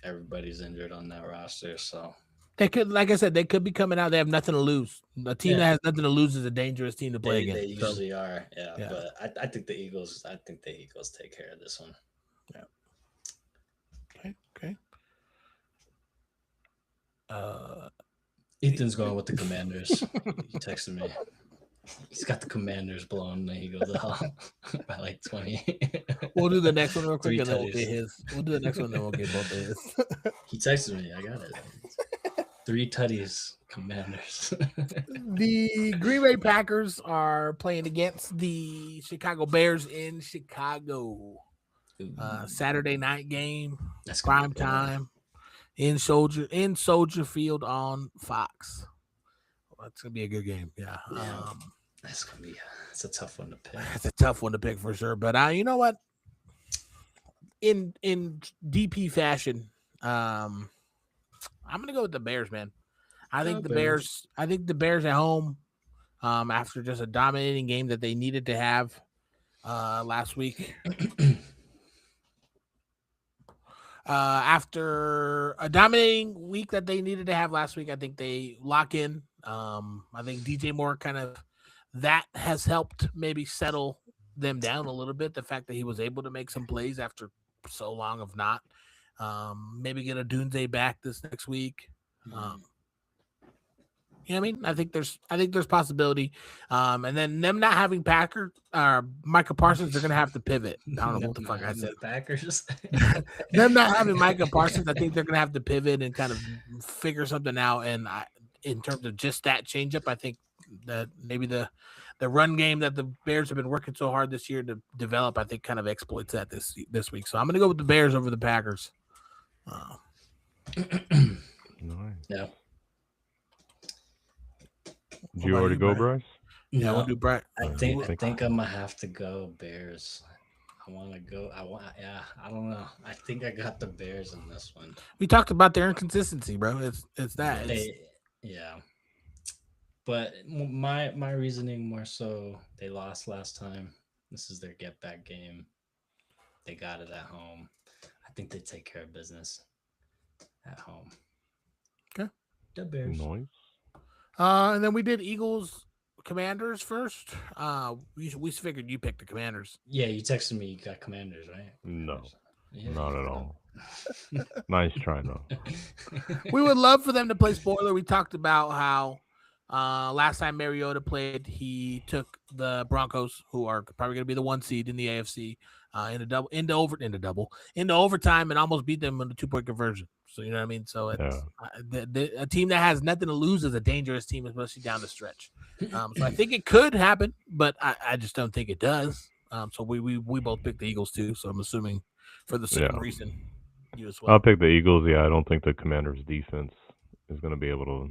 Everybody's injured on that roster, so They could, like I said, they could be coming out. They have nothing to lose. A team that has nothing to lose is a dangerous team to play against. They usually are, yeah. But I think the Eagles. I think the Eagles take care of this one. Yeah. Okay. Ethan's going with the Commanders. He texted me. He's got the Commanders blowing the Eagles out by like 20. We'll do the next one real quick, and then we'll get his. We'll do the next one, then we'll get both of his. He texted me. I got it. 3 tutties, Commanders. The Green Bay Packers are playing against the Chicago Bears in Chicago. Saturday night game. That's prime time in Soldier Field on Fox. That's gonna be a good game. Yeah. That's gonna be. It's a tough one to pick. It's a tough one to pick for sure. But you know what? In DP fashion, I'm gonna go with the Bears, man. I think the Bears at home, after just a dominating game that they needed to have last week. After a dominating week that they needed to have last week, I think they lock in. I think DJ Moore that has helped maybe settle them down a little bit. The fact that he was able to make some plays after so long of not. Maybe get a Dunze back this next week. You know what I mean? I think there's possibility. And then them not having Micah Parsons, they're gonna have to pivot. I don't know what the fuck I said. Packers. Them not having Micah Parsons, I think they're gonna have to pivot and kind of figure something out. And in terms of just that changeup, I think that maybe the run game that the Bears have been working so hard this year to develop, I think kind of exploits that this week. So I'm gonna go with the Bears over the Packers. Nice. Yeah. Did you already go, Bryce? Yeah, we'll do Bryce. I think I'm gonna have to go Bears. I want to go. I don't know. I think I got the Bears in this one. We talked about their inconsistency, bro. It's that. Yeah. But my reasoning more so, they lost last time. This is their get back game. They got it at home. I think they take care of business at home. Okay. The Bears. Nice. And then we did Eagles Commanders first. We figured you picked the Commanders. Yeah, you texted me you got Commanders, right? No. Yeah. Not at all. Nice try, though. We would love for them to play spoiler. We talked about how last time Mariota played, he took the Broncos, who are probably going to be the 1 seed in the AFC, into overtime and almost beat them in the 2-point conversion. So you know what I mean. So it's a team that has nothing to lose is a dangerous team, especially down the stretch. So I think it could happen, but I just don't think it does. So we both picked the Eagles too. So I'm assuming for the same reason you as well. I'll pick the Eagles. Yeah, I don't think the Commanders' defense is going to be able to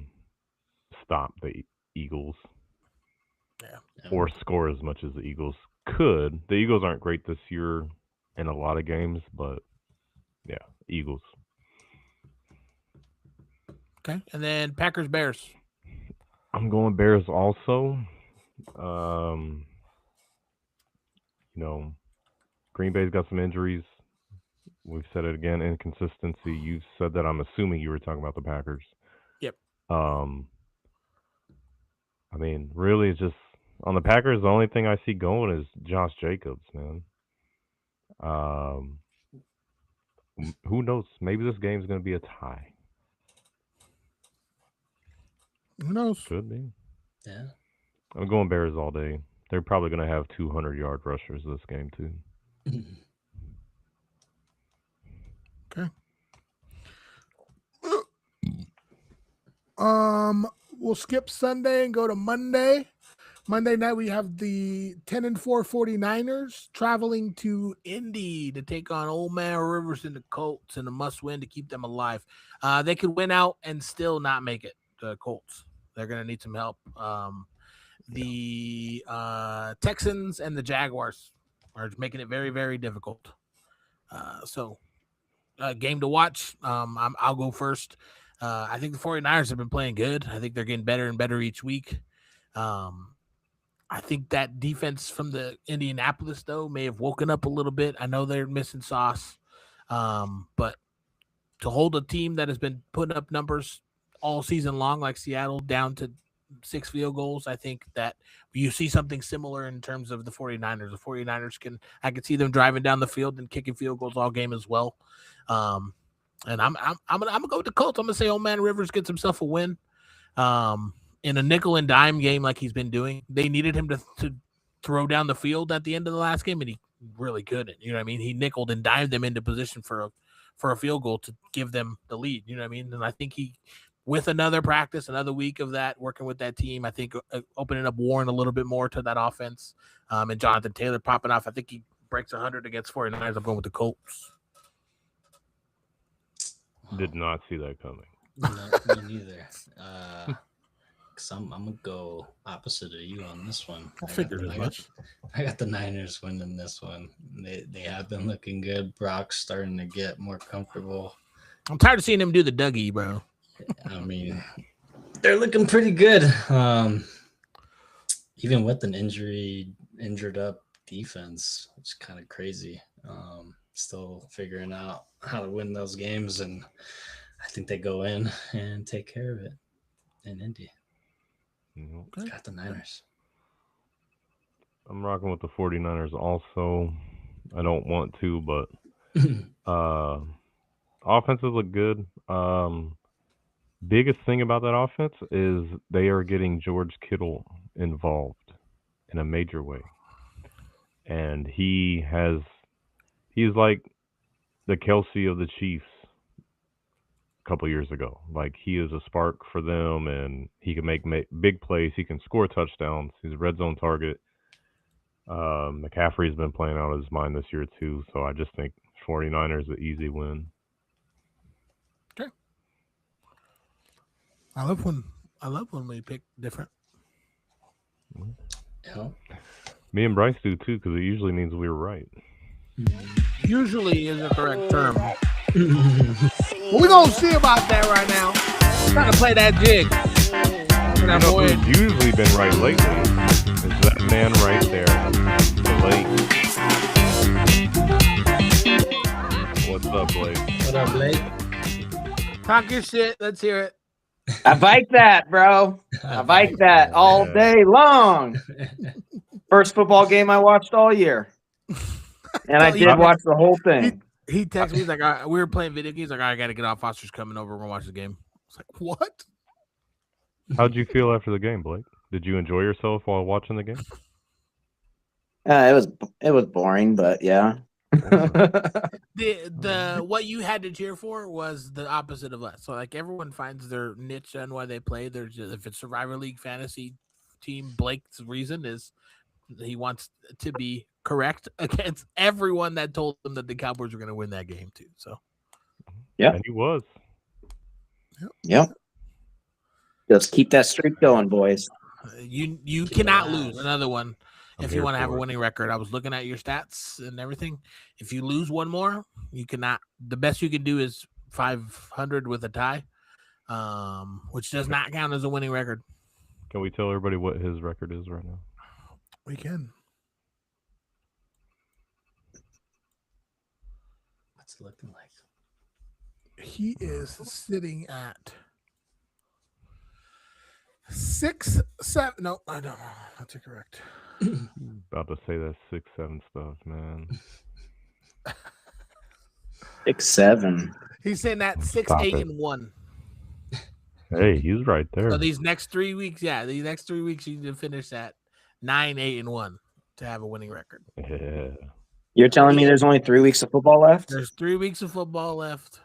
stop the Eagles or score as much as the Eagles could. The Eagles aren't great this year in a lot of games, but yeah, Eagles. Okay, and then Packers Bears. I'm going Bears also. Green Bay's got some injuries. We've said it again, inconsistency. You've said that. I'm assuming you were talking about the Packers. Yep. I mean, really, it's just on the Packers. The only thing I see going is Josh Jacobs, man. Who knows? Maybe this game's going to be a tie. Who knows? Could be. Yeah. I'm going Bears all day. They're probably going to have 200-yard rushers this game too. Okay. We'll skip Sunday and go to Monday. Monday night we have the 10-4 49ers traveling to Indy to take on Old Man Rivers and the Colts in a must-win to keep them alive. They could win out and still not make it. The Colts. They're going to need some help. The Texans and the Jaguars are making it very, very difficult. So game to watch. I'll go first. I think the 49ers have been playing good. I think they're getting better and better each week. I think that defense from the Indianapolis, though, may have woken up a little bit. I know they're missing Sauce. But to hold a team that has been putting up numbers all season long like Seattle down to 6 field goals. I think that you see something similar in terms of the 49ers. The 49ers I could see them driving down the field and kicking field goals all game as well. And I'm gonna go with the Colts. I'm gonna say old man Rivers gets himself a win. In a nickel and dime game like he's been doing. They needed him to throw down the field at the end of the last game, and he really couldn't. You know what I mean? He nickeled and dimed them into position for a field goal to give them the lead. You know what I mean? And I think he, with another practice, another week of that, working with that team, I think opening up Warren a little bit more to that offense, and Jonathan Taylor popping off. I think he breaks 100 against 49ers. I'm going with the Colts. Did not see that coming. No, me neither. I'm gonna go opposite of you on this one. I figured as much. I got the Niners winning this one. They have been looking good. Brock's starting to get more comfortable. I'm tired of seeing him do the Dougie, bro. I mean, they're looking pretty good. Even with an injured up defense, it's kind of crazy. Still figuring out how to win those games, and I think they go in and take care of it in Indy. Okay. Got the Niners. I'm rocking with the 49ers also. I don't want to, but offenses look good. Biggest thing about that offense is they are getting George Kittle involved in a major way. And he's like the Kelsey of the Chiefs a couple years ago. Like, he is a spark for them, and he can make big plays. He can score touchdowns. He's a red zone target. McCaffrey's been playing out of his mind this year too, so I just think 49ers an easy win. Okay. I love when we pick different. Yeah. Me and Bryce do too, because it usually means we were right. Usually is the correct term. We're going to see about that right now. I'm trying to play that jig. You know who's usually been right lately is that man right there, Blake. What's up, Blake? What up, Blake? Talk your shit. Let's hear it. I like that, bro. I like that all day long. First football game I watched all year. And I did watch the whole thing. He texted me, he's like, we were playing video games. Like, I got to get off. Foster's coming over. We're going to watch the game. I was like, what? How'd you feel after the game, Blake? Did you enjoy yourself while watching the game? It was boring, but yeah. The what you had to cheer for was the opposite of us. So like everyone finds their niche on why they play. There's if it's Survivor League fantasy team, Blake's reason is he wants to be correct against everyone that told him that the Cowboys were going to win that game too. So yeah, and he was. Yep. Just keep that streak going, boys. You cannot lose another one. If you want to have a winning record, I was looking at your stats and everything. If you lose one more, you cannot. The best you can do is 500 with a tie, which does not count as a winning record. Can we tell everybody what his record is right now? We can. What's it looking like? He is sitting at 6-7. No, I don't. That's correct. About to say that 6-7 stuff, man. 6-7. He's saying that 6-8-1. Hey, he's right there. So these next 3 weeks, you need to finish at 9-8-1 to have a winning record. Yeah. You're telling me there's only 3 weeks of football left? There's 3 weeks of football left.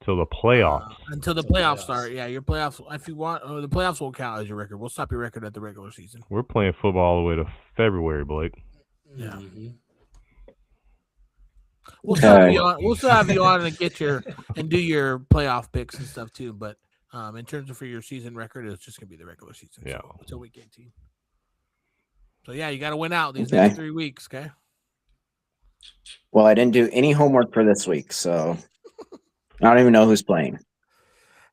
Till the playoffs. Until the playoffs start. Yeah, your playoffs. If you want, the playoffs won't count as your record. We'll stop your record at the regular season. We're playing football all the way to February, Blake. Yeah. Mm-hmm. We'll still have you on. We'll still have you on and do your playoff picks and stuff too. But in terms of for your season record, it's just gonna be the regular season. Yeah. So, until week 18. So yeah, you got to win out these next 3 weeks. Okay. Well, I didn't do any homework for this week, so I don't even know who's playing.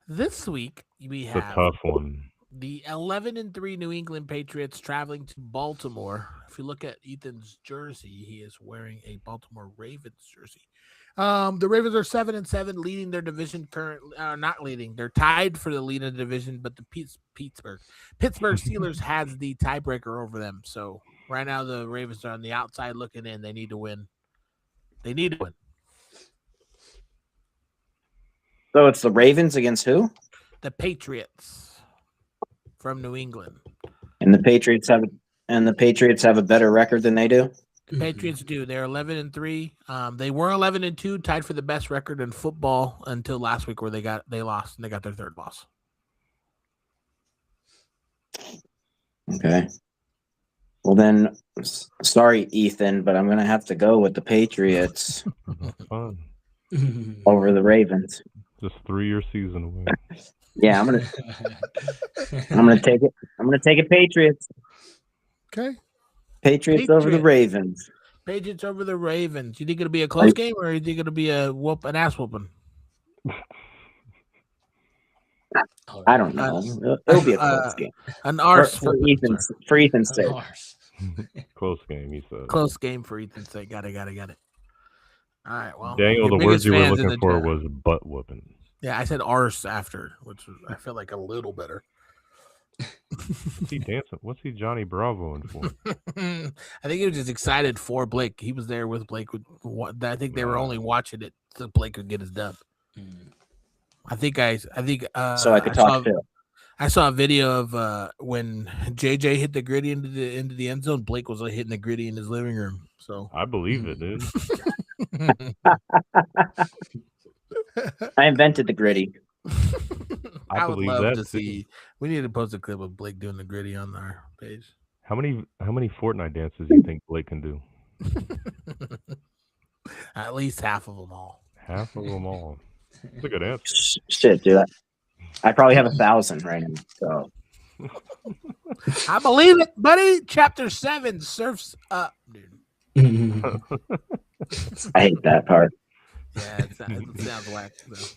This week we It's have a tough one. the 11-3 New England Patriots traveling to Baltimore. If you look at Ethan's jersey, he is wearing a Baltimore Ravens jersey. The Ravens are 7-7, leading their division currently. Not leading; they're tied for the lead of the division. But the Pittsburgh Steelers has the tiebreaker over them. So right now, the Ravens are on the outside looking in. They need to win. They need to win. So it's the Ravens against who? The Patriots from New England. And the Patriots have a better record than they do. The Patriots do. They're 11-3. They were 11-2, tied for the best record in football until last week, where they lost and they got their third loss. Okay. Well then, sorry, Ethan, but I'm gonna have to go with the Patriots Fun. over the Ravens. Just 3-year season away. Yeah, I'm gonna take it. I'm gonna take it. Patriots. Okay. Patriots over the Ravens. Patriots over the Ravens. You think it'll be a close game, or you think it'll be an ass whooping? I don't know. It'll be a close game. An arse for Ethan's sake. Close game, he said. Close game for Ethan's sake. Got it. All right. Well, Daniel, your the words biggest you were fans in looking the for chat. was butt whooping. Yeah, I said arse after, which I feel like a little better. What's he dancing? What's he Johnny Bravoing for? I think he was just excited for Blake. He was there with Blake. I think they were only watching it so Blake could get his dub. I think. So I could talk to. I saw a video of when JJ hit the gritty into the end zone. Blake was hitting the gritty in his living room. So I believe it, dude. I invented the gritty. I would believe love that to too. see. We need to post a clip of Blake doing the gritty on our page. How many Fortnite dances do you think Blake can do? At least half of them all. Half of them all. That's a good answer. Shit, dude. I probably have 1,000 right now. So I believe it, buddy. Chapter 7 surfs up, dude. I hate that part. Yeah, it sounds whack. So.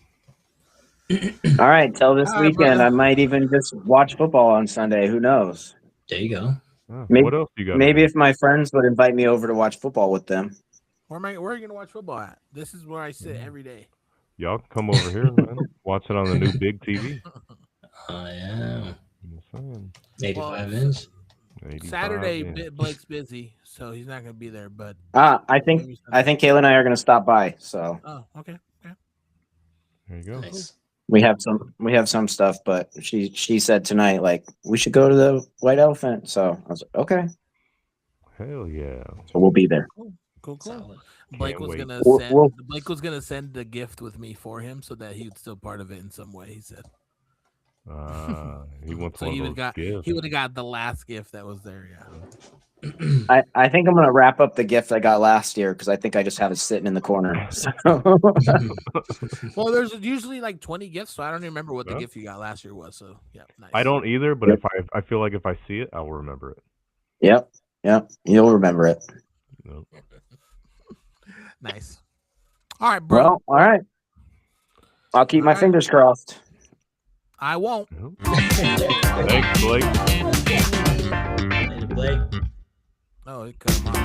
All right, till this All right, weekend, brother. I might even just watch football on Sunday. Who knows? There you go. Maybe- what else you got? Maybe if my friends would invite me over to watch football with them. Where are you gonna watch football at? This is where I sit every day. Y'all can come over here, man. Watch it on the new big TV. Oh yeah. I'm just saying. 85 inch. 85 Saturday, inch. Blake's busy, so he's not gonna be there. But I think Kayla and I are going to stop by. So Oh, okay. There you go. Nice. we have some stuff, but she said tonight like we should go to the White Elephant. So I was like, okay, Hell yeah. so we'll be there. Cool. Solid. Blake Can't was wait. gonna Well- Blake was gonna send the gift with me for him so that he was still part of it in some way. He said He wants so. one He of would those got gifts. he would have got the last gift that was there. Yeah. I think I'm going to wrap up the gift I got last year because I think I just have it sitting in the corner. So. Well, there's usually like 20 gifts, so I don't even remember what the Yeah. gift you got last year was. So yeah, nice. I don't either, but Yep. if I feel like if I see it, I will remember it. Yep, you'll remember it. Nope. Nice. All right, bro. Well, all right. I'll keep my All right. fingers crossed. I won't. Nope. Thanks, Blake. Later, Blake. Oh, it cut him off.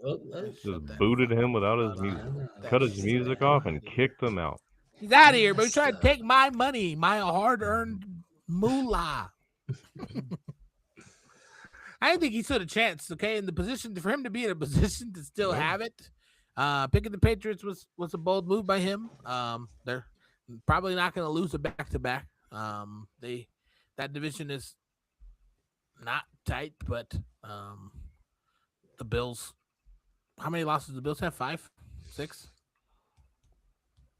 Oh. Just booted him without his music. Cut his music off and kicked him out. He's out of here, but he's trying to take my money, my hard-earned moolah. I didn't think he stood a chance. Okay, in the position for him to be in a position to still have it, picking the Patriots was a bold move by him. They're probably not going to lose a back-to-back. That division is not tight, but the Bills. How many losses do the Bills have? 5, 6.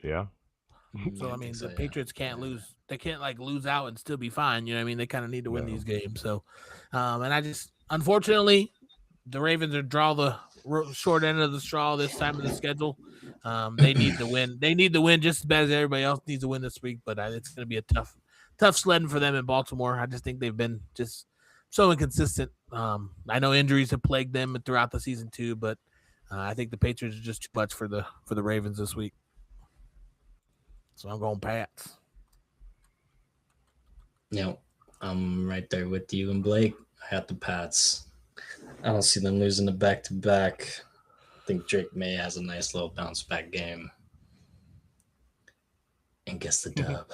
Yeah. So Yeah, I mean, think so, the yeah. Patriots can't lose. They can't like lose out and still be fine. You know what I mean? They kind of need to win No. these games. So, and I just unfortunately, the Ravens are draw the short end of the straw this time of the schedule. They need to win. They need to win just as bad as everybody else needs to win this week. But it's going to be a tough sledding for them in Baltimore. I just think they've been just so inconsistent. I know injuries have plagued them throughout the season too, but I think the Patriots are just too much for the Ravens this week. So I'm going Pats. Yep. I'm right there with you and Blake. I got the Pats. I don't see them losing the back-to-back. think Drake May has a nice little bounce back game and gets the dub.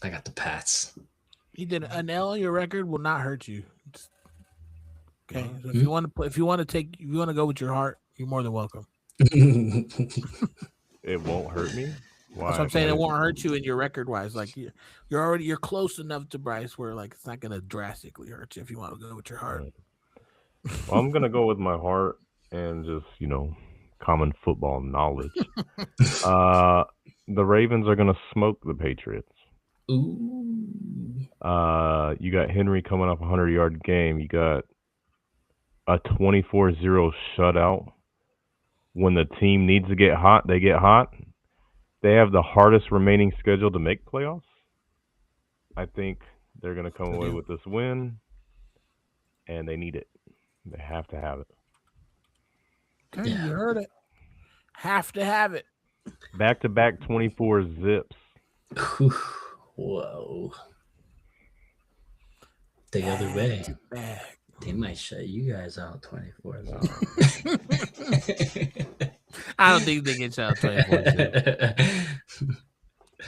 I got the Pats. He did an L on your record will not hurt you. Okay, so if you want to play, if you want to go with your heart, you're more than welcome. It won't hurt me. Why? That's what I'm saying. It won't hurt you in your record wise. Like you're close enough to Bryce where like it's not gonna drastically hurt you if you want to go with your heart. Well, I'm gonna go with my heart and just common football knowledge. The Ravens are gonna smoke the Patriots. Ooh. You got Henry coming off a 100-yard game. You got a 24-0 shutout. When the team needs to get hot, they get hot. They have the hardest remaining schedule to make playoffs. I think they're going to come away with this win, and they need it. They have to have it. Okay, you heard it. Have to have it. Back-to-back 24 zips. Whoa. The other way. They might shut you guys out 24 hours. I don't think they get shut out 24.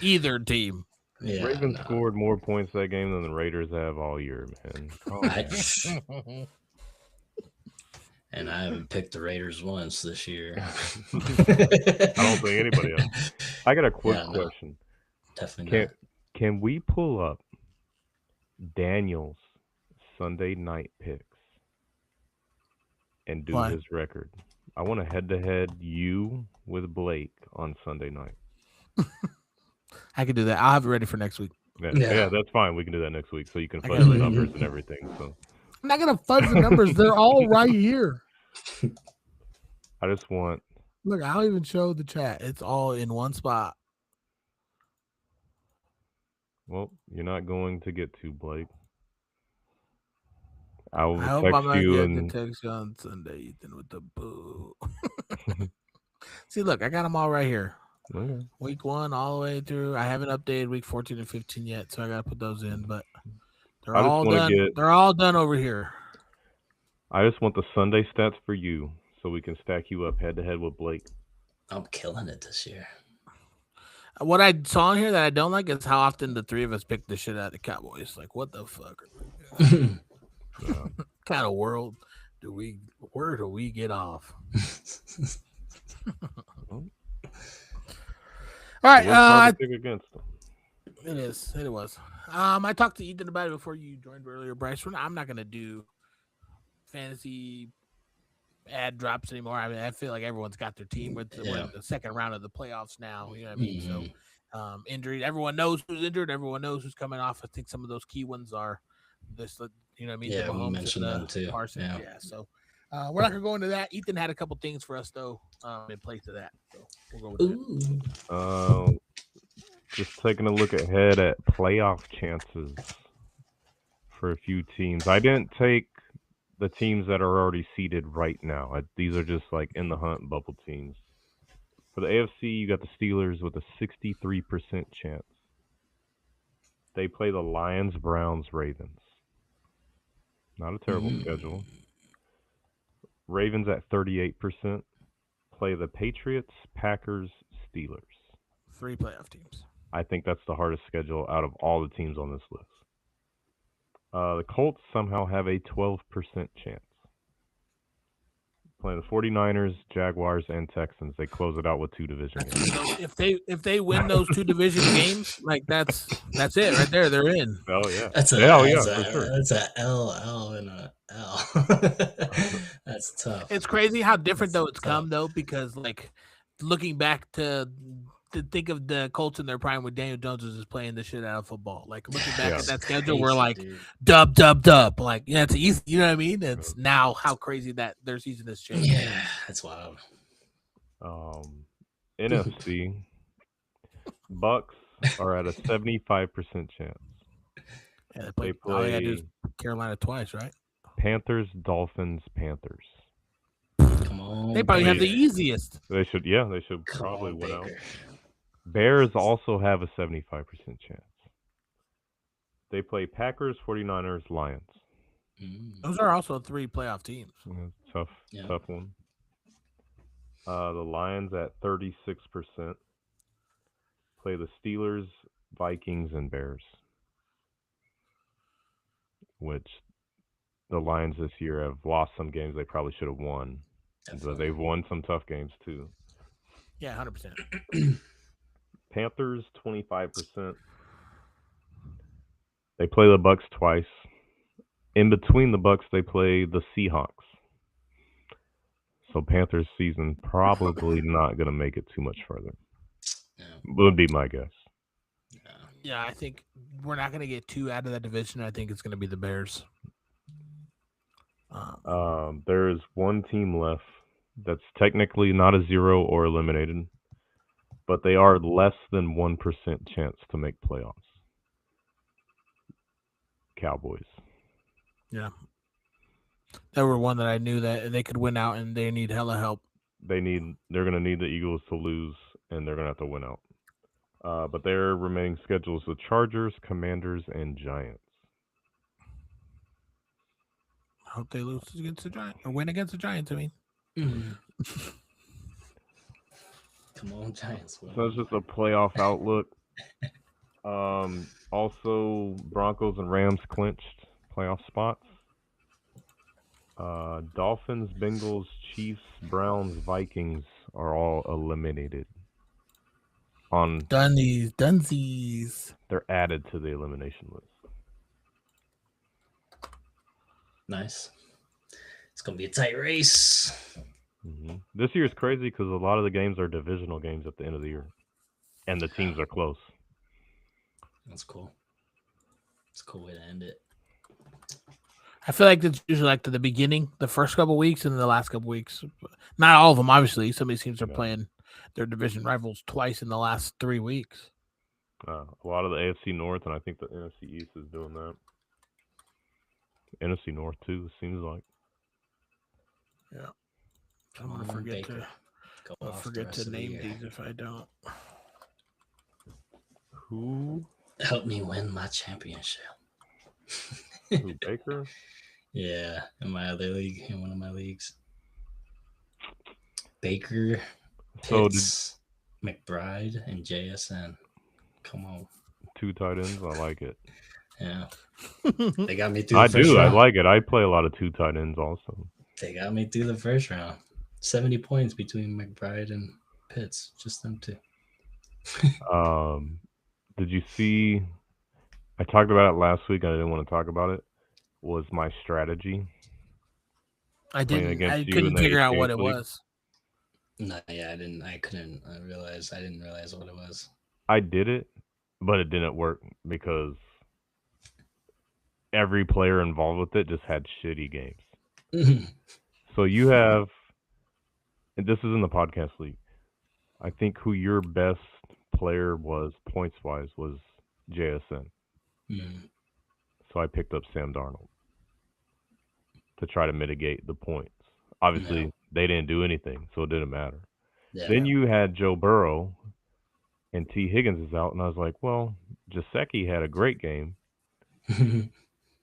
Either team. Yeah, Ravens scored more points that game than the Raiders have all year, man. And I haven't picked the Raiders once this year. I don't think anybody else. I got a quick question. Definitely not. Can we pull up Daniel's Sunday night picks and do his record? I want to head-to-head you with Blake on Sunday night. I can do that. I'll have it ready for next week. Yeah, that's fine. We can do that next week so you can fuzz the numbers and everything. So I'm not gonna fuzz the numbers. They're all right here. I just want. Look, I'll even show the chat. It's all in one spot. Well, you're not going to get to Blake. I will I hope text I'm not you getting and the text you on Sunday, Ethan, with the boo. See, look, I got them all right here. Okay. Week 1 all the way through. I haven't updated week 14 and 15 yet, so I got to put those in. But they're all done. They're all done over here. I just want the Sunday stats for you, so we can stack you up head to head with Blake. I'm killing it this year. What I saw in here that I don't like is how often the three of us pick the shit out of the Cowboys. Like, what the fuck? Kind of world where do we get off? All right. Pick against them. It was. I talked to Ethan about it before you joined earlier, Bryce. I'm not gonna do fantasy ad drops anymore. I mean, I feel like everyone's got their team with the second round of the playoffs now. You know what I mean? So injury. Everyone knows who's injured. Everyone knows who's coming off. I think some of those key ones are this. You know what I mean? Yeah, we mentioned them too. Parsons. Yeah. So we're not gonna go into that. Ethan had a couple things for us though in place of that. So we'll go with that. Just taking a look ahead at playoff chances for a few teams. I didn't take the teams that are already seeded right now. These are just like in the hunt bubble teams. For the AFC, you got the Steelers with a 63% chance. They play the Lions, Browns, Ravens. Not a terrible schedule. Ravens at 38%. Play the Patriots, Packers, Steelers. 3 playoff teams. I think that's the hardest schedule out of all the teams on this list. The Colts somehow have a 12% chance. Playing the 49ers, Jaguars, and Texans. They close it out with 2 division games. If they win those 2 division games, like that's it right there. They're in. Oh yeah. That's for sure. That's a L and a L. That's tough. It's crazy how different it's come though, because like looking back to think of the Colts in their prime when Daniel Jones was just playing the shit out of football. Like looking back at that schedule, we're like dub. Like it's easy. You know what I mean? It's now how crazy that their season has changed. Yeah, that's wild. NFC Bucks are at a 75% chance. Yeah, they play Carolina twice, right? Panthers, Dolphins, Panthers. Come on. They probably have the easiest. They should probably win out. Bears also have a 75% chance. They play Packers, 49ers, Lions. Those are also 3 playoff teams. Tough one. The Lions at 36%. Play the Steelers, Vikings, and Bears. Which the Lions this year have lost some games they probably should have won. But they've won some tough games too. Yeah, 100%. Panthers 25%. They play the Bucks twice. In between the Bucks, they play the Seahawks. So Panthers season probably not going to make it too much further. Yeah. Would be my guess. Yeah, I think we're not going to get two out of that division. I think it's going to be the Bears. There is one team left that's technically not a zero or eliminated, but they are less than 1% chance to make playoffs. Cowboys. Yeah. They were one that I knew that they could win out, and they need hella help. They're going to need the Eagles to lose, and they're going to have to win out. But their remaining schedules: the Chargers, Commanders, and Giants. I hope they lose against the Giants or win against the Giants. I mean, come on, Giants! So it's just a playoff outlook. Also, Broncos and Rams clinched playoff spots. Dolphins, Bengals, Chiefs, Browns, Vikings are all eliminated. Dunsies. They're added to the elimination list. Nice. It's gonna be a tight race. Mm-hmm. This year is crazy because a lot of the games are divisional games at the end of the year, and the teams are close. That's cool. It's a cool way to end it. I feel like it's usually like to the beginning, the first couple of weeks, and then the last couple of weeks. Not all of them, obviously. Some of these teams are playing their division rivals twice in the last 3 weeks. A lot of the AFC North, and I think the NFC East is doing that. NFC North too, it seems like. Yeah. I'm gonna forget to name these if I don't. Who? Help me win my championship. Who, Baker? Yeah, in my other league, in one of my leagues. Baker, Pitts, McBride, and JSN. Come on. 2 tight ends. I like it. Yeah. They got me through the first round. round. I like it. I play a lot of 2 tight ends also. They got me through the first round. 70 points between McBride and Pitts. Just them two. Did you see? I talked about it last week. I didn't want to talk about it. Was my strategy? I couldn't figure out what it was. No, yeah, I didn't. I couldn't realize. I didn't realize what it was. I did it, but it didn't work because every player involved with it just had shitty games. So you have, and this is in the podcast league, I think who your best player was points-wise was JSN. So I picked up Sam Darnold to try to mitigate the points. Obviously, they didn't do anything, so it didn't matter. Yeah. Then you had Joe Burrow, and T. Higgins is out, and I was like, well, Gesicki had a great game.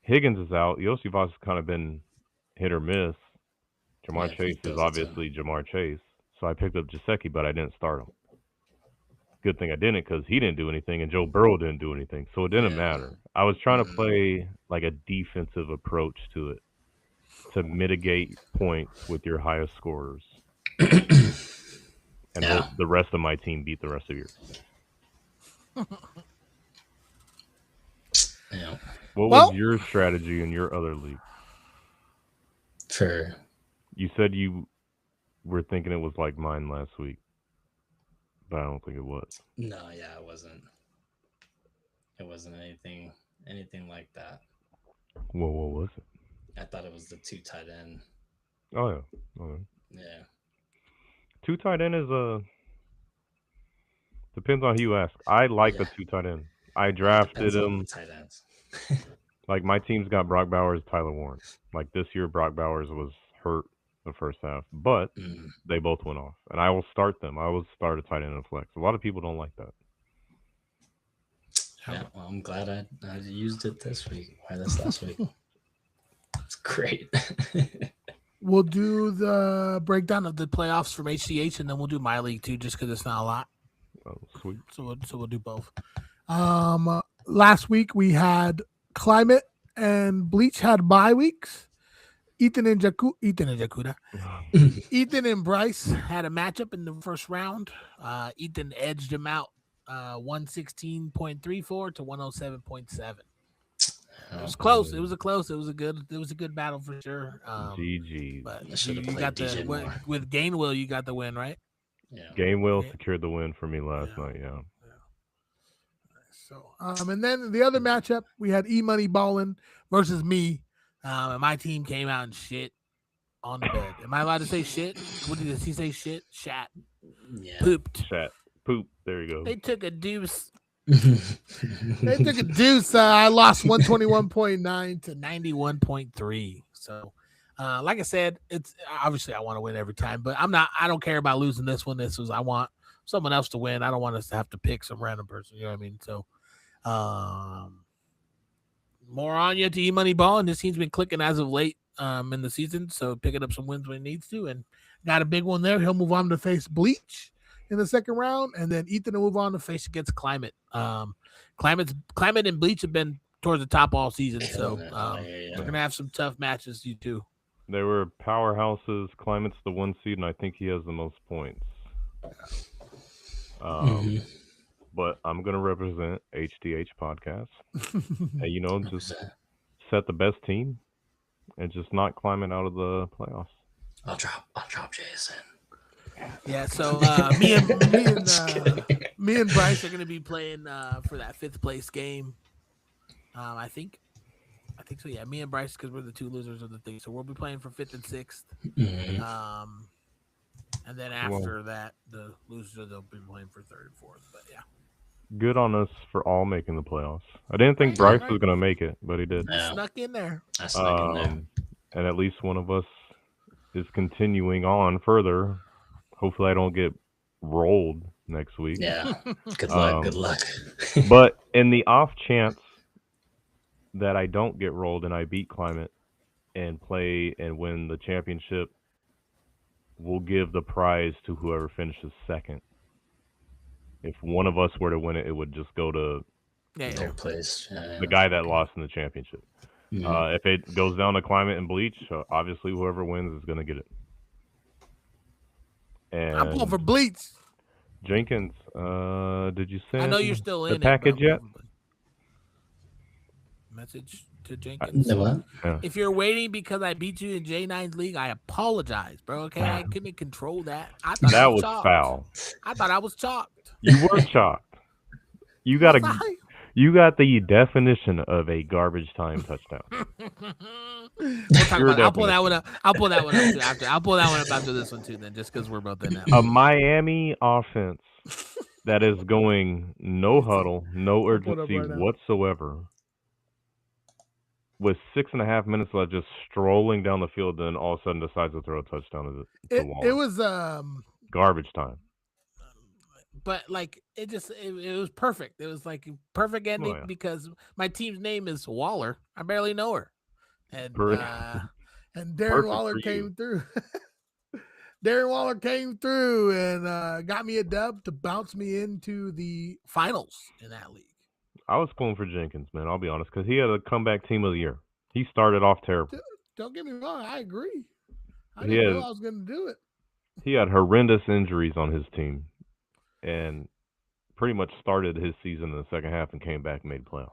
Higgins is out. Iosivas has kind of been hit or miss. Jamar Chase is obviously Jamar Chase. So I picked up Gesicki, but I didn't start him. Good thing I didn't because he didn't do anything and Joe Burrow didn't do anything. So it didn't matter. I was trying to play like a defensive approach to it to mitigate points with your highest scorers. And hope the rest of my team beat the rest of yours. Yeah. What was your strategy in your other league? You said you were thinking it was like mine last week, but I don't think it was. No, yeah, it wasn't. It wasn't anything like that. Well, what was it? I thought it was the 2 tight end. Oh yeah. Okay. Yeah. 2 tight end is depends on who you ask. I like the 2 tight end. I drafted him. Tight ends. Like my team's got Brock Bowers, Tyler Warren. Like this year, Brock Bowers was hurt the first half, but they both went off, and I will start them. I will start a tight end and flex. A lot of people don't like that. Yeah, well, I'm glad I used it this week. Why this last week? It's great. we'll do the breakdown of the playoffs from HCH, and then we'll do my league too, just because it's not a lot. Oh, sweet. So we'll do both. Last week we had Climate and Bleach had bye weeks. Ethan and Jakuda. Ethan and Bryce had a matchup in the first round. Ethan edged him out 116.34 to 107.7. It was close. It was a good battle for sure. GG. But I should've you played got DJ the more. with Gainwell, you got the win, right? Yeah. Gainwell Yeah. secured the win for me last night. Yeah. So, and then the other matchup we had E Money Ballin versus me, and my team came out and shit on the bed. Am I allowed to say shit? What does he say? Shit, shat, Yeah. pooped. Chat. Poop. There you go. They took a deuce. They took a deuce. I lost 121.9 to 91.3. So, like I said, it's obviously I want to win every time, but I don't care about losing this one. I want someone else to win. I don't want us to have to pick some random person. You know what I mean? So, more on you to E Money Ball, and this team's been clicking as of late in the season. So picking up some wins when it needs to, and got a big one there. He'll move on to face Bleach in the second round, and then Ethan will move on to face against Climate. Climate and Bleach have been towards the top all season, so we're gonna have some tough matches. You two. They were powerhouses. Climate's the 1 seed, and I think he has the most points. But I'm gonna represent HDH Podcast, and just set the best team, and just not Climate out of the playoffs. I'll drop JSN. Yeah, so me and Bryce are gonna be playing for that 5th place game. I think so. Yeah, me and Bryce, because we're the two losers of the thing, so we'll be playing for 5th and 6th. And then after that, the losers they'll be playing for 3rd and 4th. But yeah, Good on us for all making the playoffs. I didn't think Bryce was gonna make it, but he did. Yeah. snuck in there. I snuck in there. And at least one of us is continuing on further. Hopefully, I don't get rolled next week. Yeah. Good luck. Good luck. But in the off chance that I don't get rolled and I beat Climate and play and win the championship, we'll give the prize to whoever finishes second. If one of us were to win it, it would just go to Third place. the guy that lost in the championship. If it goes down to Climate and Bleach, obviously whoever wins is going to get it. And I'm pulling for Bleach. Jenkins, did you send I know you're still in the package yet? Message to Jenkins. The what? Yeah. If you're waiting because I beat you in J9's league, I apologize, bro. Okay, I couldn't control that. I thought That I was chalked. foul. I thought I was chalked. You were chalked. You got Sorry. You got the definition of a garbage time touchdown. I'll pull that one up. I'll pull that one up too after. I'll pull that one up after this one too. Then, just because we're both in that. A Miami offense that is going no huddle, no pull it up urgency right now. whatsoever, with 6.5 minutes left, just strolling down the field, then all of a sudden decides to throw a touchdown to the wall. It was Garbage time. but like it was perfect. It was like a perfect ending because my team's name is Waller. I barely know her, and Darren Perfect Waller for you. came through. Darren Waller came through and got me a dub to bounce me into the finals in that league. I was pulling for Jenkins, man. I'll be honest, because he had a comeback team of the year. He started off terrible. Don't get me wrong, I agree. I He didn't know had- I was going to do it. He had horrendous injuries on his team, and pretty much started his season in the second half and came back and made playoffs.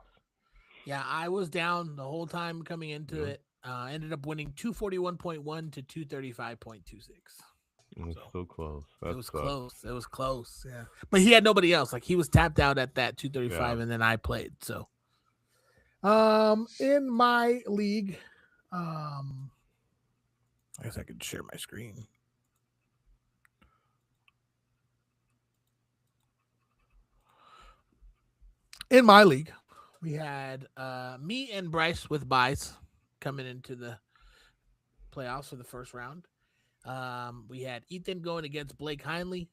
Yeah, I was down the whole time coming into Yeah. it. Ended up winning 241.1 to 235.26. It was so close. It was close. It was close. Yeah, but he had nobody else. Like he was tapped out at that 235, and then I played. So, in my league, I guess I could share my screen. In my league, we had me and Bryce with buys coming into the playoffs for the first round. We had Ethan going against Blake Hindley.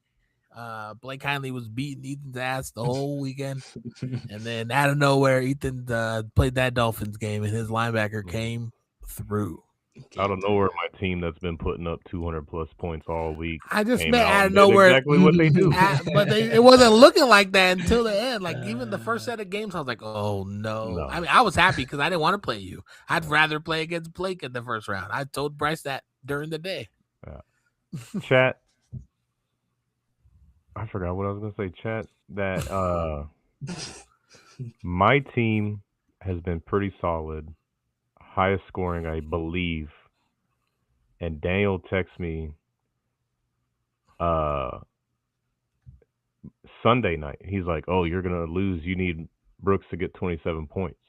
Blake Hindley was beating Ethan's ass the whole weekend. And then out of nowhere, Ethan played that Dolphins game and his linebacker came through. Out of nowhere, my team that's been putting up 200+ points all week. I just came meant out out of and did nowhere. exactly what they do. But it wasn't looking like that until the end. Like even the first set of games, I was like, "Oh no!" No. I mean, I was happy because I didn't want to play you. I'd rather play against Blake in the first round. I told Bryce that during the day. Chat. I forgot what I was gonna say. Chat. That my team has been pretty solid, highest scoring, I believe. And Daniel texts me Sunday night. He's like, "Oh, you're gonna lose. You need Brooks to get 27 points."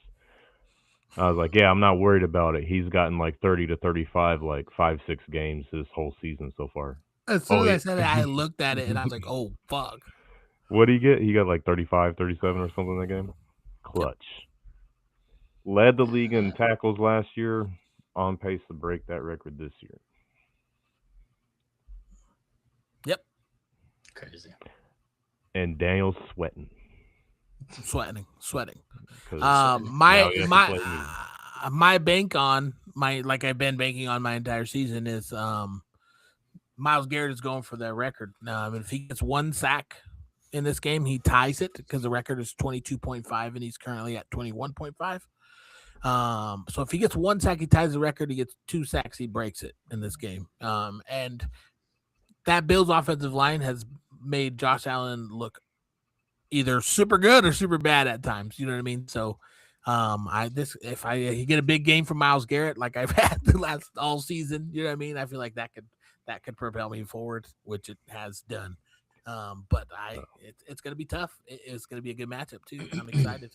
I was like, "Yeah, I'm not worried about it. He's gotten like 30 to 35, like 5-6 games this whole season so far." As soon as I said it, I looked at it and I was like, "Oh fuck!" What did he get? He got like 35, 37 or something in that game. Clutch. Led the league in tackles last year. On pace to break that record this year. Yep. Crazy. And Daniel's sweating. Sweating. Now he has to play me. My bank on like I've been banking on my entire season is Myles Garrett is going for that record. If he gets one sack in this game, he ties it because the record is 22.5 and he's currently at 21.5. So if he gets one sack, he ties the record. He gets 2 sacks, he breaks it in this game. And that Bills offensive line has made Josh Allen look either super good or super bad at times. You know what I mean? So if I get a big game from Myles Garrett like I've had the last all season, you know what I mean? I feel like that could propel me forward, which it has done. But it's gonna be tough. It's gonna be a good matchup too. I'm excited.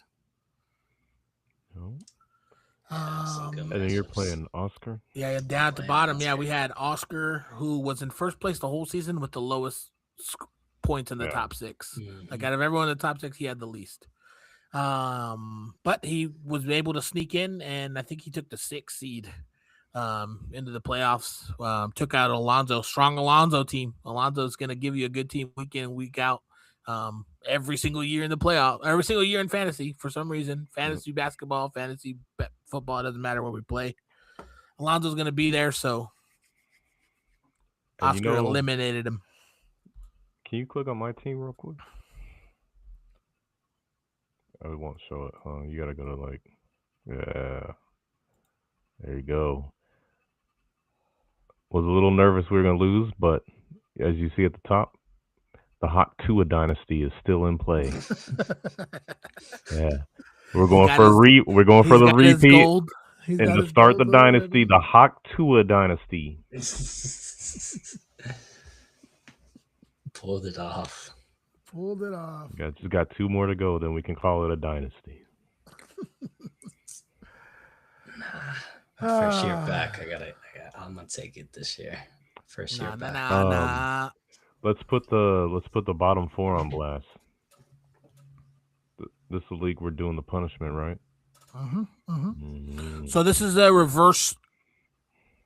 And then you're playing Oscar? Yeah, down at the bottom. Yeah, we had Oscar, who was in first place the whole season with the lowest points in the top 6. Mm-hmm. Like out of everyone in the top 6, he had the least. But he was able to sneak in, and I think he took the 6th seed into the playoffs. Took out strong Alonzo team. Alonzo's going to give you a good team week in, week out. Every single year in the playoff, every single year in fantasy, for some reason, fantasy basketball, fantasy football, it doesn't matter where we play. Alonzo's going to be there, so Oscar eliminated him. Can you click on my team real quick? It won't show it, huh? You gotta go to yeah. There you go. Was a little nervous we were gonna lose, but as you see at the top, the Hot Tua dynasty is still in play. Yeah, we're going for the repeat and to start the dynasty, the Hot Tua dynasty. Pulled it off. Just got 2 more to go, then we can call it a dynasty. First year back, I'm gonna take it this year. First year back. Nah. Let's put the bottom 4 on blast. This is the league we're doing the punishment, right? So this is a reverse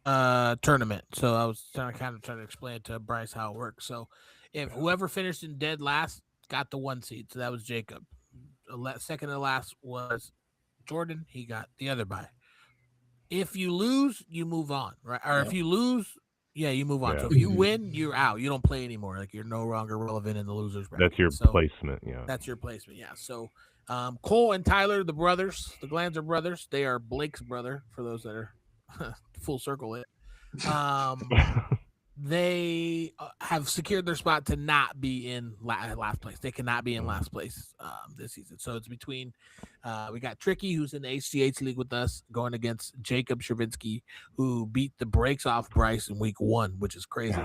tournament. So I was trying to explain to Bryce how it works. So if whoever finished in dead last got the 1 seed, so that was Jacob. Second to last was Jordan. He got the other bye. If you lose, you move on, right? Or if you lose, you move on. Yeah. So if you win, you're out. You don't play anymore. Like you're no longer relevant in the losers bracket. That's your placement. Yeah. That's your placement. Yeah. So Cole and Tyler, the brothers, the Glanzer brothers, they are Blake's brother. For those that are full circle it. They have secured their spot to not be in last place. They cannot be in last place this season. So it's between we got Tricky, who's in the HGH league with us, going against Jacob Shervinsky, who beat the brakes off Bryce in week 1, which is crazy.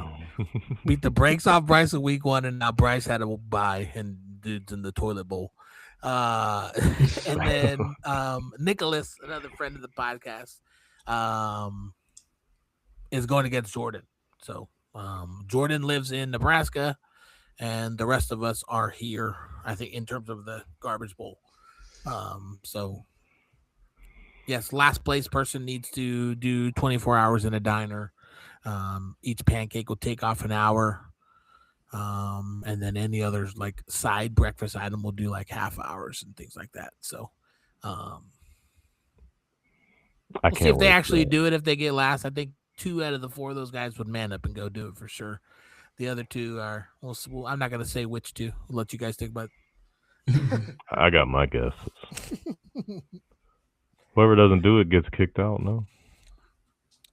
Beat the brakes off Bryce in week 1, and now Bryce had a bye and dude's in the toilet bowl. And then Nicholas, another friend of the podcast, is going against Jordan. So Jordan lives in Nebraska, and the rest of us are here, I think, in terms of the garbage bowl. So, yes, last place person needs to do 24 hours in a diner. Each pancake will take off an hour. And then any other like side breakfast item will do like half hours and things like that. So, I We'll see can't if they wait for actually that. do it. If they get last, I think 2 out of the 4 of those guys would man up and go do it for sure. The other 2 are. Well, I'm not gonna say which 2. We'll let you guys think about. I got my guesses. Whoever doesn't do it gets kicked out. No.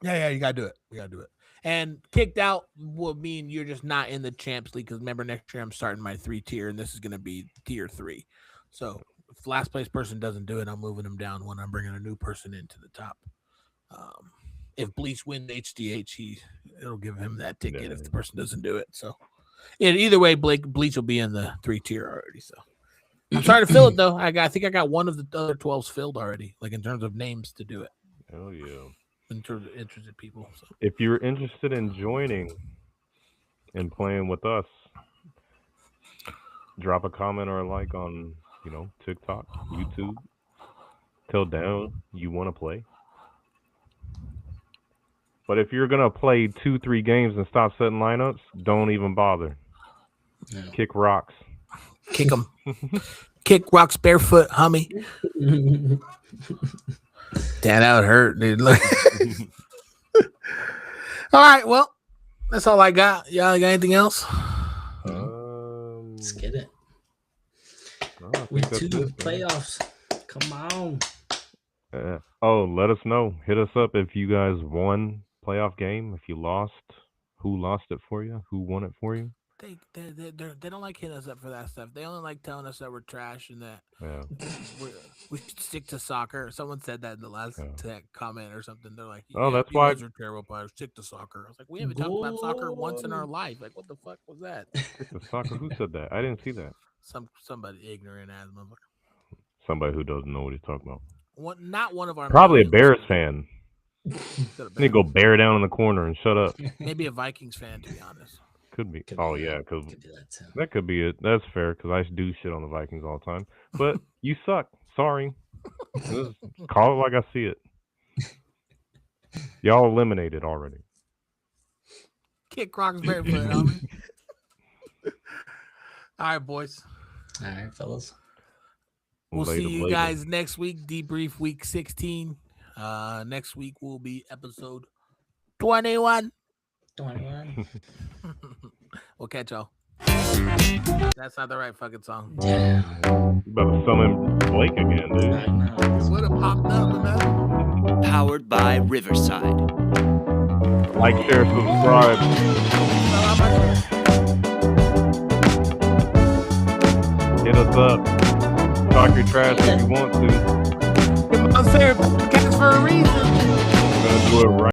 Yeah, you gotta do it. You gotta do it. And kicked out will mean you're just not in the Champs League because remember next year I'm starting my 3-tier and this is gonna be tier 3. So if last place person doesn't do it, I'm moving them down when I'm bringing a new person into the top. If Bleach wins HDH, it'll give him that ticket if the person doesn't do it. So either way, Bleach will be in the 3-tier already. So I'm trying to fill it though. I think I got one of the other 12s filled already, like in terms of names to do it. Hell yeah. In terms of interested people. So. If you're interested in joining and playing with us, drop a comment or a like on, TikTok, YouTube. Tell Dan you want to play. But if you're going to play 2-3 games and stop setting lineups, don't even bother. No. Kick rocks. Kick them. Kick rocks barefoot, homie. Damn, that would hurt, dude. All right, well, that's all I got. Y'all got anything else? Let's get it. No, I think Week that's 2 it, man. playoffs. Come on. Let us know. Hit us up if you guys won playoff game. If you lost, who lost it for you? Who won it for you? They don't like hitting us up for that stuff. They only like telling us that we're trash and that Yeah. we should stick to soccer. Someone said that in the last comment or something. They're like, Oh, that's you why- guys are terrible players. Stick to soccer. I was like, we haven't talked about soccer once in our life. Like, what the fuck was that? The soccer. Who said that? I didn't see that. Somebody ignorant as motherfucker. Somebody who doesn't know what he's talking about. Not one of our Probably a millions. Bears fan. Could have Need to go bear down in the corner and shut up. Maybe a Vikings fan, to be honest. Could be. Could Oh be yeah, that. because Could do that too. that could be it. That's fair because I do shit on the Vikings all the time. But you suck. Sorry. Just call it like I see it. Y'all eliminated already. Kick rocks barefoot, homie. All right, boys. All right, fellas. We'll Later, see you later. guys next week. Debrief week 16. Next week will be episode 21. 21. We'll catch y'all. That's not the right fucking song. Yeah. You better summon Blake again, dude. I know. It would have popped up with that. Powered by Riverside. Like, share, subscribe. Hit us up. Talk your trash if you want to. I'm saying, cats for a reason. We're gonna do it right.